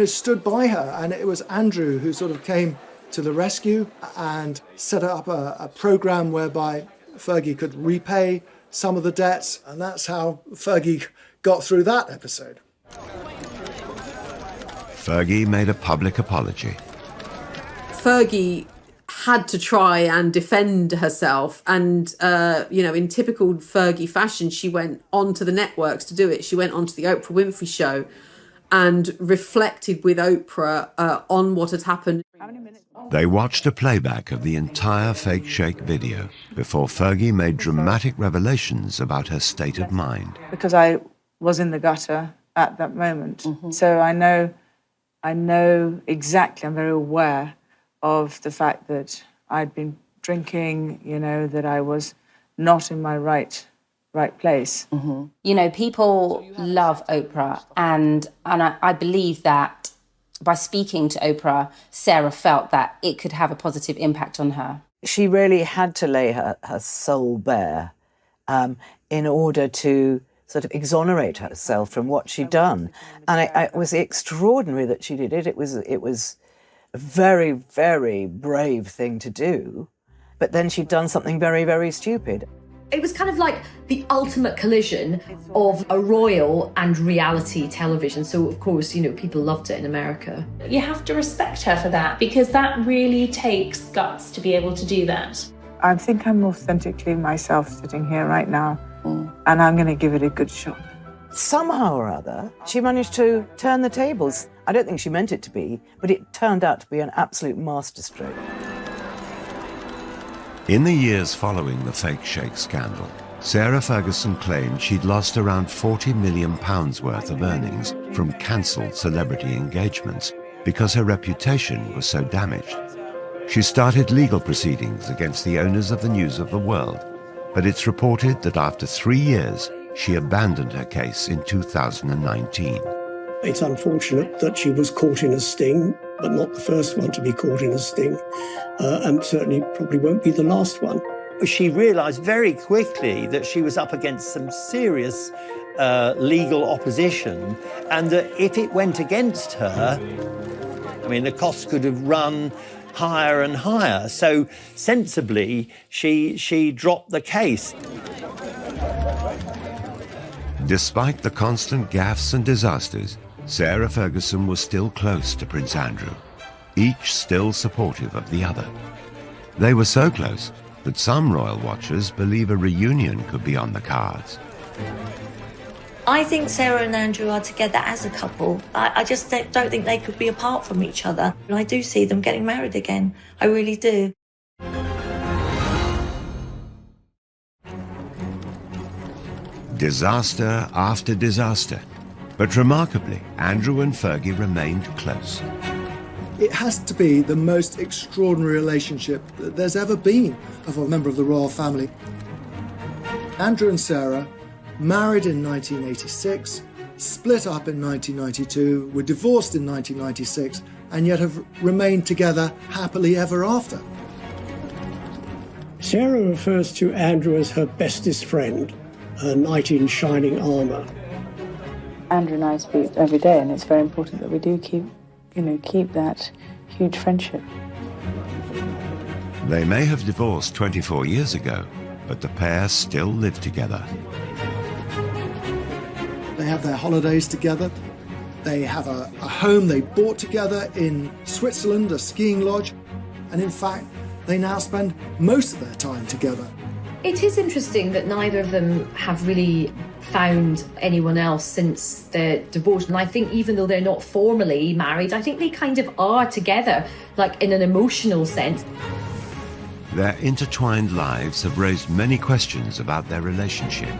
stood by her, and it was Andrew who sort of came to the rescue and set up a programme whereby Fergie could repay some of the debts, and that's how Fergie got through that episode. Fergie made a public apology. Fergie had to try and defend herself, and in typical Fergie fashion, she went onto the networks to do it. She went onto the Oprah Winfrey Show and reflected with Oprah on what had happened. They watched a playback of the entire fake sheikh video before Fergie made dramatic revelations about her state of mind. Because I was in the gutter at that moment. So I know exactly, I'm very aware of the fact that I'd been drinking, that I was not in my right place. People love Oprah, and I believe that by speaking to Oprah, Sarah felt that it could have a positive impact on her. She really had to lay her soul bare in order to sort of exonerate herself from what she'd done. And it was extraordinary that she did it. It was a very, very brave thing to do. But then she'd done something very, very stupid. It was kind of like the ultimate collision of a royal and reality television. So, of course, people loved it in America. You have to respect her for that, because that really takes guts to be able to do that. I think I'm authentically myself sitting here right now, and I'm going to give it a good shot. Somehow or other, she managed to turn the tables. I don't think she meant it to be, but it turned out to be an absolute masterstroke. In the years following the fake sheikh scandal, Sarah Ferguson claimed she'd lost around £40 million worth of earnings from cancelled celebrity engagements because her reputation was so damaged. She started legal proceedings against the owners of the News of the World, but it's reported that after 3 years, she abandoned her case in 2019. It's unfortunate that she was caught in a sting, but not the first one to be caught in a sting, and certainly probably won't be the last one. She realised very quickly that she was up against some serious legal opposition, and that if it went against her, the costs could have run higher and higher. So sensibly, she dropped the case. Despite the constant gaffes and disasters, Sarah Ferguson was still close to Prince Andrew, each still supportive of the other. They were so close that some royal watchers believe a reunion could be on the cards. I think Sarah and Andrew are together as a couple. I just don't think they could be apart from each other. And I do see them getting married again. I really do. Disaster after disaster. But remarkably, Andrew and Fergie remained close. It has to be the most extraordinary relationship that there's ever been of a member of the royal family. Andrew and Sarah married in 1986, split up in 1992, were divorced in 1996, and yet have remained together happily ever after. Sarah refers to Andrew as her bestest friend. a knight in shining armour. Andrew and I speak every day, and it's very important that we do keep that huge friendship. They may have divorced 24 years ago, but the pair still live together. They have their holidays together. They have a home they bought together in Switzerland, a skiing lodge. And in fact, they now spend most of their time together. It is interesting that neither of them have really found anyone else since their divorce. And I think even though they're not formally married, I think they kind of are together, like in an emotional sense. Their intertwined lives have raised many questions about their relationship.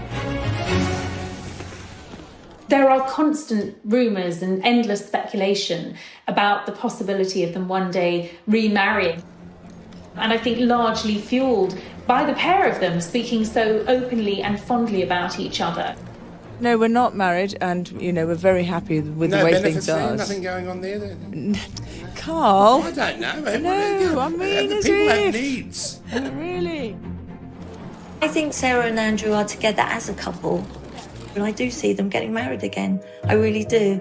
There are constant rumours and endless speculation about the possibility of them one day remarrying. And I think largely fuelled by the pair of them speaking so openly and fondly about each other. No, we're not married, and, we're very happy with the way things are. Nothing going on there then? Carl? I don't know. No, I mean, as people if. have needs. Really? I think Sarah and Andrew are together as a couple. And I do see them getting married again. I really do.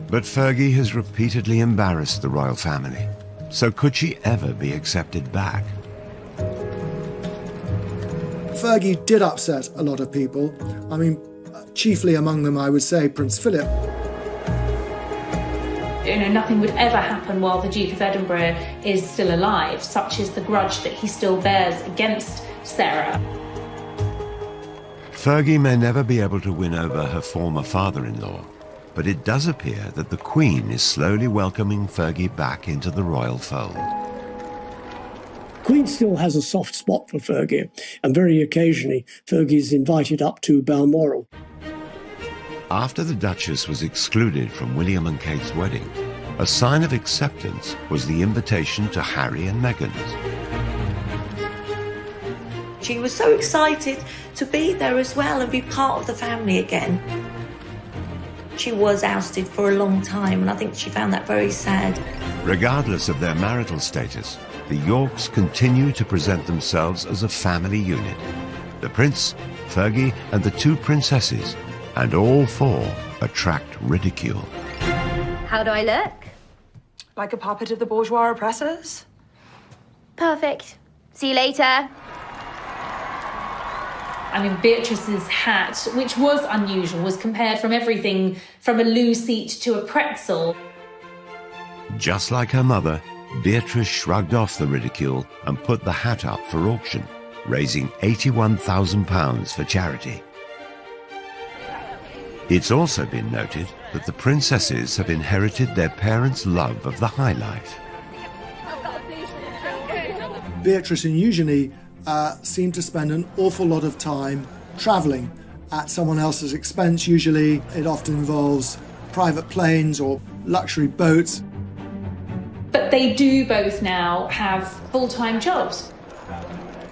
But Fergie has repeatedly embarrassed the royal family. So could she ever be accepted back? Fergie did upset a lot of people. I mean, chiefly among them, I would say, Prince Philip. Nothing would ever happen while the Duke of Edinburgh is still alive, such is the grudge that he still bears against Sarah. Fergie may never be able to win over her former father-in-law, but it does appear that the Queen is slowly welcoming Fergie back into the royal fold. Queen still has a soft spot for Fergie, and very occasionally Fergie's invited up to Balmoral. After the Duchess was excluded from William and Kate's wedding, a sign of acceptance was the invitation to Harry and Meghan's. She was so excited to be there as well and be part of the family again. She was ousted for a long time, and I think she found that very sad. Regardless of their marital status, the Yorks continue to present themselves as a family unit. The Prince, Fergie, and the two princesses, and all four attract ridicule. How do I look? Like a puppet of the bourgeois oppressors? Perfect. See you later. I mean, Beatrice's hat, which was unusual, was compared from everything from a loo seat to a pretzel. Just like her mother, Beatrice shrugged off the ridicule and put the hat up for auction, raising £81,000 for charity. It's also been noted that the princesses have inherited their parents' love of the high life. Beatrice and Eugenie seem to spend an awful lot of time travelling at someone else's expense. Usually it often involves private planes or luxury boats. But they do both now have full-time jobs.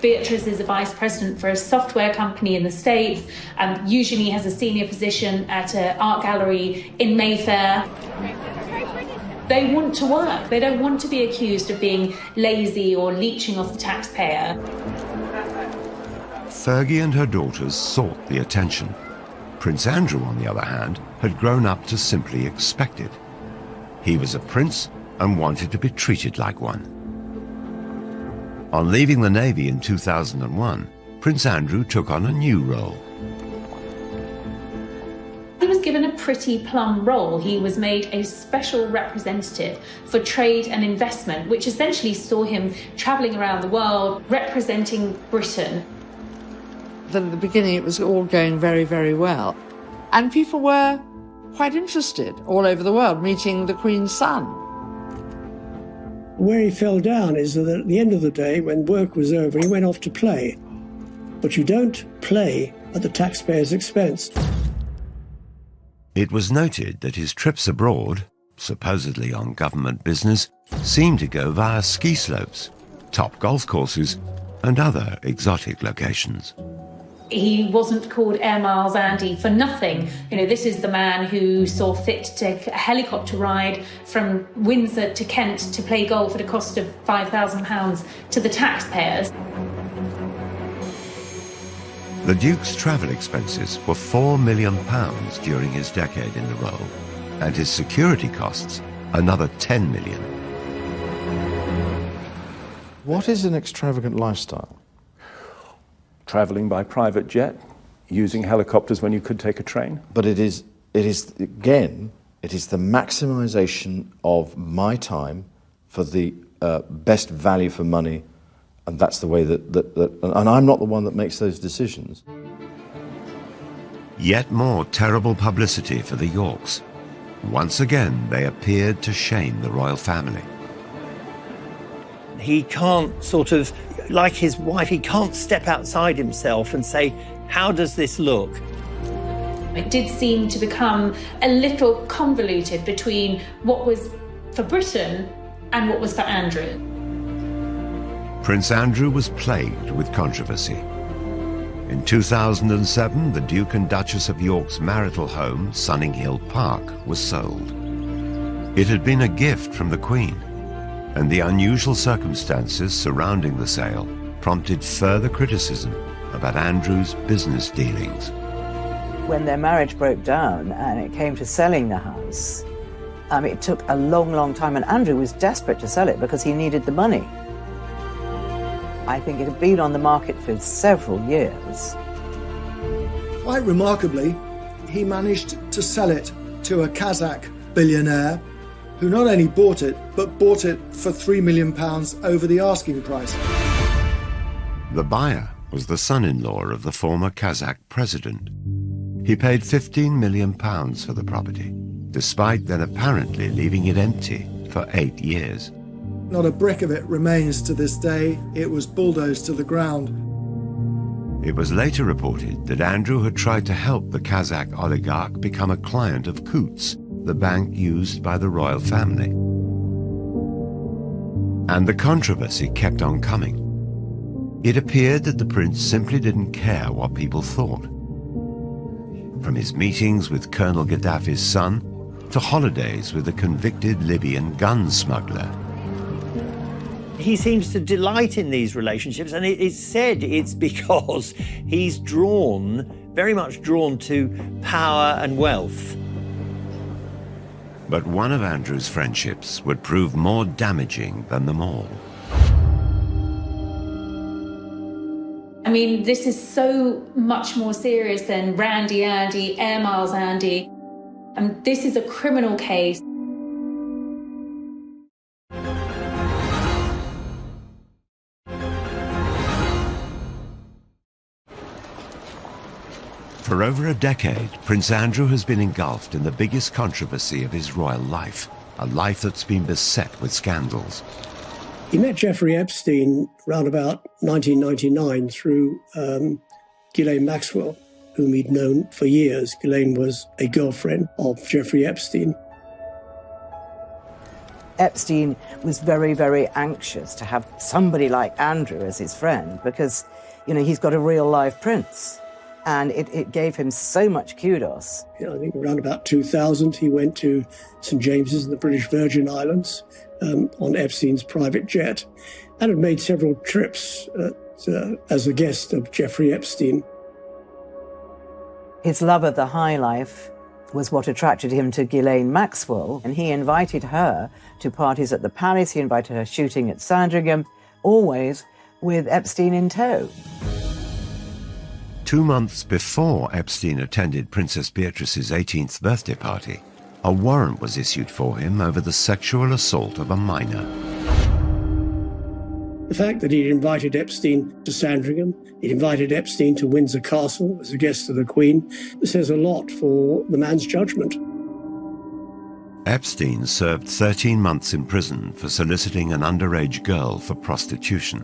Beatrice is a vice president for a software company in the States, and Eugenie has a senior position at an art gallery in Mayfair. They want to work. They don't want to be accused of being lazy or leeching off the taxpayer. Fergie and her daughters sought the attention. Prince Andrew, on the other hand, had grown up to simply expect it. He was a prince and wanted to be treated like one. On leaving the Navy in 2001, Prince Andrew took on a new role. He was given a pretty plum role. He was made a special representative for trade and investment, which essentially saw him travelling around the world representing Britain. At the beginning, it was all going very, very well. And people were quite interested all over the world, meeting the Queen's son. Where he fell down is that at the end of the day, when work was over, he went off to play. But you don't play at the taxpayer's expense. It was noted that his trips abroad, supposedly on government business, seemed to go via ski slopes, top golf courses, and other exotic locations. He wasn't called Air Miles Andy for nothing. This is the man who saw fit to take a helicopter ride from Windsor to Kent to play golf at a cost of £5,000 to the taxpayers. The Duke's travel expenses were £4 million during his decade in the role, and his security costs another $10 million. What is an extravagant lifestyle? Travelling by private jet, using helicopters when you could take a train. But it is again, it is the maximisation of my time for the best value for money, and that's the way and I'm not the one that makes those decisions. Yet more terrible publicity for the Yorks. Once again, they appeared to shame the royal family. He can't sort of, like his wife, he can't step outside himself and say, how does this look? It did seem to become a little convoluted between what was for Britain and what was for Andrew. Prince Andrew was plagued with controversy. In 2007, the Duke and Duchess of York's marital home, Sunninghill Park, was sold. It had been a gift from the Queen, and the unusual circumstances surrounding the sale prompted further criticism about Andrew's business dealings. When their marriage broke down and it came to selling the house, it took a long, long time, and Andrew was desperate to sell it because he needed the money. I think it had been on the market for several years. Quite remarkably, he managed to sell it to a Kazakh billionaire who not only bought it, but bought it for £3 million over the asking price. The buyer was the son-in-law of the former Kazakh president. He paid £15 million for the property, despite then apparently leaving it empty for 8 years. Not a brick of it remains to this day. It was bulldozed to the ground. It was later reported that Andrew had tried to help the Kazakh oligarch become a client of Coutts, the bank used by the royal family. And the controversy kept on coming. It appeared that the prince simply didn't care what people thought. From his meetings with Colonel Gaddafi's son to holidays with a convicted Libyan gun smuggler. He seems to delight in these relationships, and it is said it's because he's very much drawn to power and wealth. But one of Andrew's friendships would prove more damaging than them all. I mean, this is so much more serious than Randy Andy, Air Miles Andy. This is a criminal case. For over a decade, Prince Andrew has been engulfed in the biggest controversy of his royal life, a life that's been beset with scandals. He met Jeffrey Epstein around about 1999 through Ghislaine Maxwell, whom he'd known for years. Ghislaine was a girlfriend of Jeffrey Epstein. Epstein was very, very anxious to have somebody like Andrew as his friend because, he's got a real live prince. And it gave him so much kudos. I think around about 2000, he went to St. James's in the British Virgin Islands on Epstein's private jet and had made several trips as a guest of Jeffrey Epstein. His love of the high life was what attracted him to Ghislaine Maxwell, and he invited her to parties at the palace. He invited her shooting at Sandringham, always with Epstein in tow. 2 months before Epstein attended Princess Beatrice's 18th birthday party, a warrant was issued for him over the sexual assault of a minor. The fact that he'd invited Epstein to Sandringham, he'd invited Epstein to Windsor Castle as a guest of the Queen, says a lot for the man's judgment. Epstein served 13 months in prison for soliciting an underage girl for prostitution.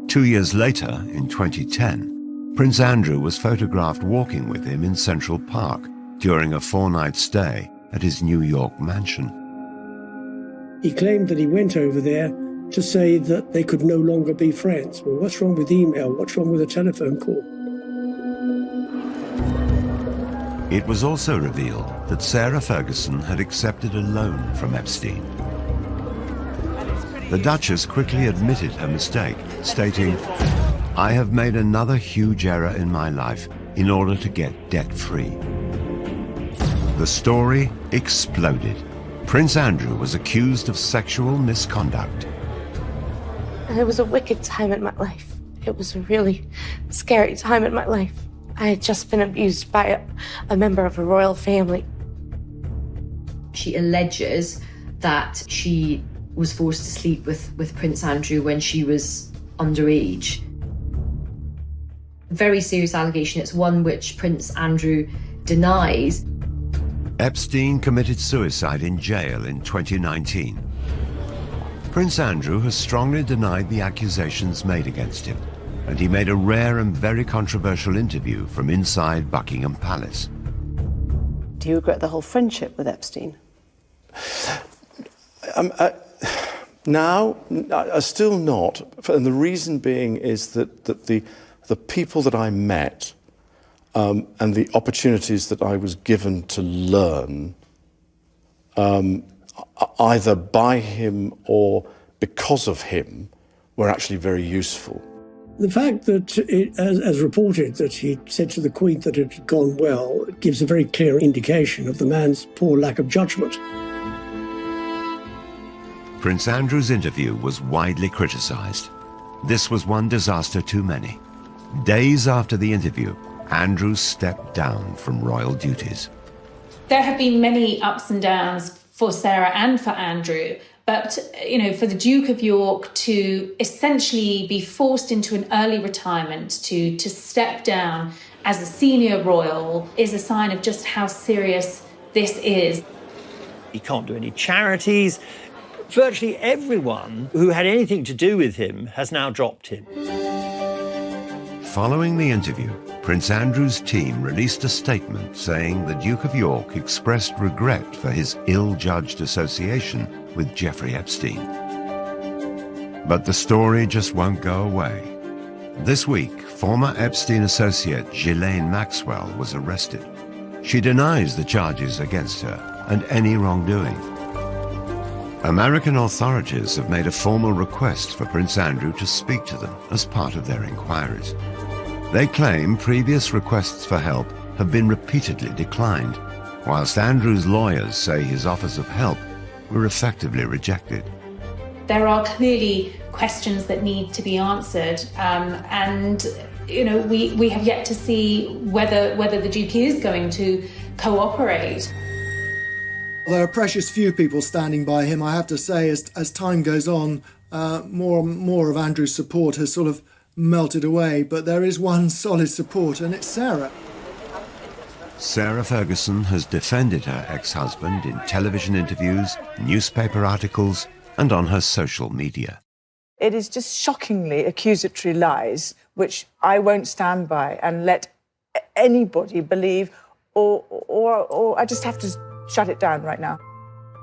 2 years later, in 2010, Prince Andrew was photographed walking with him in Central Park during a 4-night stay at his New York mansion. He claimed that he went over there to say that they could no longer be friends. Well, what's wrong with email? What's wrong with a telephone call? It was also revealed that Sarah Ferguson had accepted a loan from Epstein. The Duchess quickly admitted her mistake, stating, I have made another huge error in my life in order to get debt-free. The story exploded. Prince Andrew was accused of sexual misconduct. It was a wicked time in my life. It was a really scary time in my life. I had just been abused by a member of a royal family. She alleges that she was forced to sleep with Prince Andrew when she was underage. Very serious allegation. It's one which Prince Andrew denies. Epstein committed suicide in jail in 2019. Prince Andrew has strongly denied the accusations made against him, and he made a rare and very controversial interview from inside Buckingham Palace. Do you regret the whole friendship with Epstein? Now, still not. And the reason being is that the people that I met and the opportunities that I was given to learn, either by him or because of him, were actually very useful. The fact that, as reported, that he said to the Queen that it had gone well gives a very clear indication of the man's poor lack of judgment. Prince Andrew's interview was widely criticised. This was one disaster too many. Days after the interview, Andrew stepped down from royal duties. There have been many ups and downs for Sarah and for Andrew, but, you know, for the Duke of York to essentially be forced into an early retirement, to step down as a senior royal, is a sign of just how serious this is. He can't do any charities. Virtually everyone who had anything to do with him has now dropped him. Following the interview, Prince Andrew's team released a statement saying the Duke of York expressed regret for his ill-judged association with Jeffrey Epstein. But the story just won't go away. This week, former Epstein associate Ghislaine Maxwell was arrested. She denies the charges against her and any wrongdoing. American authorities have made a formal request for Prince Andrew to speak to them as part of their inquiries. They claim previous requests for help have been repeatedly declined, whilst Andrew's lawyers say his offers of help were effectively rejected. There are clearly questions that need to be answered, and you know, we have yet to see whether the Duke is going to cooperate. There are precious few people standing by him, I have to say. As time goes on, more and more of Andrew's support has sort of melted away, but there is one solid support, and it's Sarah. Sarah Ferguson has defended her ex-husband in television interviews, newspaper articles, and on her social media. It is just shockingly accusatory lies, which I won't stand by and let anybody believe, or I just have to shut it down right now.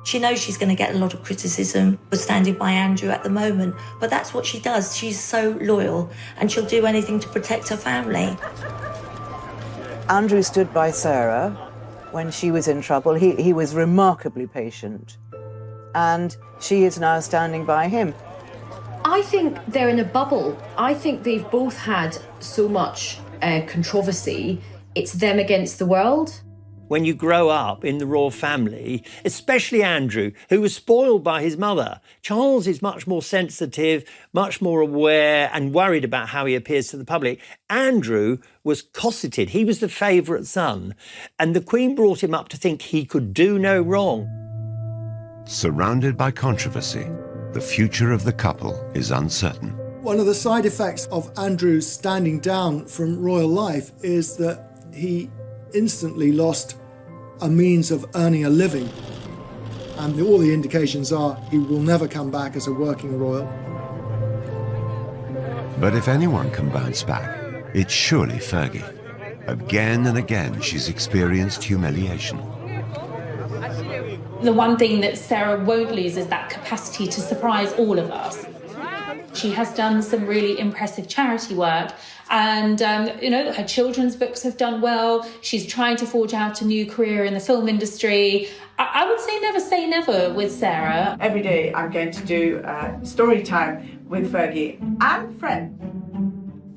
She knows she's going to get a lot of criticism for standing by Andrew at the moment, but that's what she does. She's so loyal, and she'll do anything to protect her family. Andrew stood by Sarah when she was in trouble. He was remarkably patient, and she is now standing by him. I think they're in a bubble. I think they've both had so much controversy. It's them against the world. When you grow up in the royal family, especially Andrew, who was spoiled by his mother, Charles is much more sensitive, much more aware and worried about how he appears to the public. Andrew was cosseted. He was the favourite son, and the Queen brought him up to think he could do no wrong. Surrounded by controversy, the future of the couple is uncertain. One of the side effects of Andrew standing down from royal life is that he instantly lost a means of earning a living. And all the indications are he will never come back as a working royal. But if anyone can bounce back, it's surely Fergie. Again and again, she's experienced humiliation. The one thing that Sarah won't lose is that capacity to surprise all of us. She has done some really impressive charity work, and you know, her children's books have done well. She's trying to forge out a new career in the film industry. I would say never with Sarah. Every day I'm going to do story time with Fergie and friend.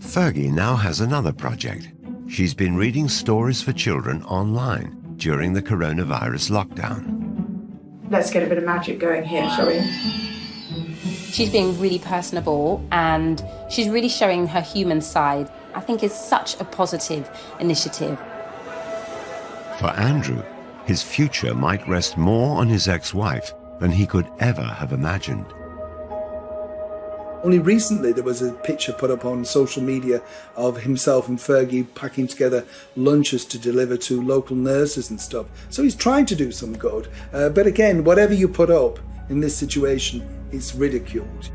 Fergie now has another project. She's been reading stories for children online during the coronavirus lockdown. Let's get a bit of magic going here, shall we? She's being really personable and she's really showing her human side. I think it's such a positive initiative. For Andrew, his future might rest more on his ex-wife than he could ever have imagined. Only recently there was a picture put up on social media of himself and Fergie packing together lunches to deliver to local nurses and stuff. So he's trying to do some good. But again, whatever you put up in this situation, it's ridiculed.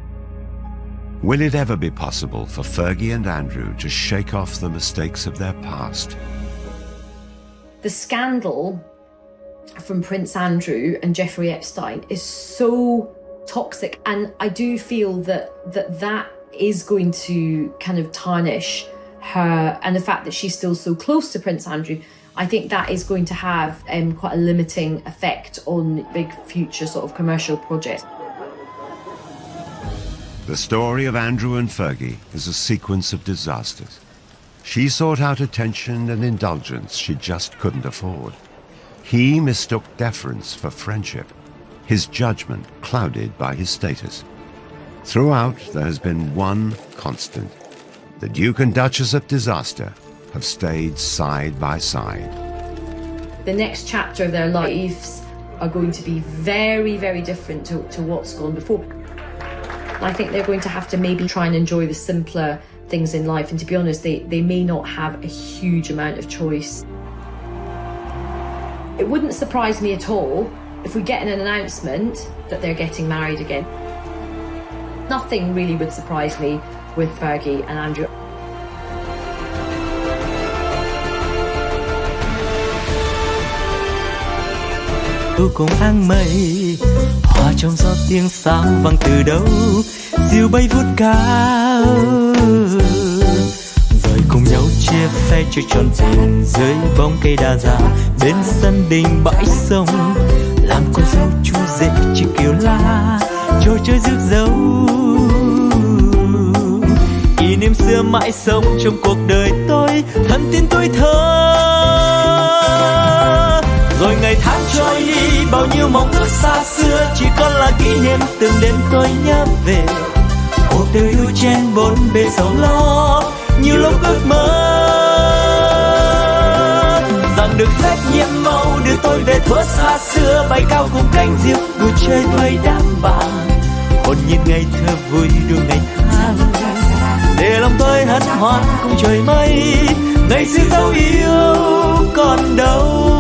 Will it ever be possible for Fergie and Andrew to shake off the mistakes of their past? The scandal from Prince Andrew and Jeffrey Epstein is so toxic, and I do feel that is going to kind of tarnish her, and the fact that she's still so close to Prince Andrew, I think that is going to have quite a limiting effect on big future sort of commercial projects. The story of Andrew and Fergie is a sequence of disasters. She sought out attention and indulgence she just couldn't afford. He mistook deference for friendship, his judgment clouded by his status. Throughout, there has been one constant. The Duke and Duchess of disaster have stayed side by side. The next chapter of their lives are going to be very, very different to what's gone before. I think they're going to have to maybe try and enjoy the simpler things in life, and to be honest, they may not have a huge amount of choice. It wouldn't surprise me at all if we get an announcement that they're getting married again. Nothing really would surprise me with Fergie and Andrew. Cùng áng mây hòa trong gió tiếng sao vang từ đâu diều bay vút cao rồi cùng nhau chia phe chơi tròn tiền dưới bóng cây đa già bên sân đình bãi sông làm cô dâu chú rể chiếc kiều la trò chơi rước dâu kỷ niệm xưa mãi sống trong cuộc đời tôi thân tin tuổi thơ. Rồi ngày tháng trôi đi bao nhiêu mong ước xa xưa chỉ còn là kỷ niệm từng đêm tôi nhớ về cuộc đời đu chen bốn bề sầu lo nhiều lúc ước mơ rằng được phép nhiệm màu đưa tôi về thuở xa xưa bay cao cùng cánh diều đùa chơi với đám bạn còn nhìn ngày thơ vui đua ngày tháng để lòng tôi hân hoan cùng trời mây ngày xưa dấu yêu còn đâu.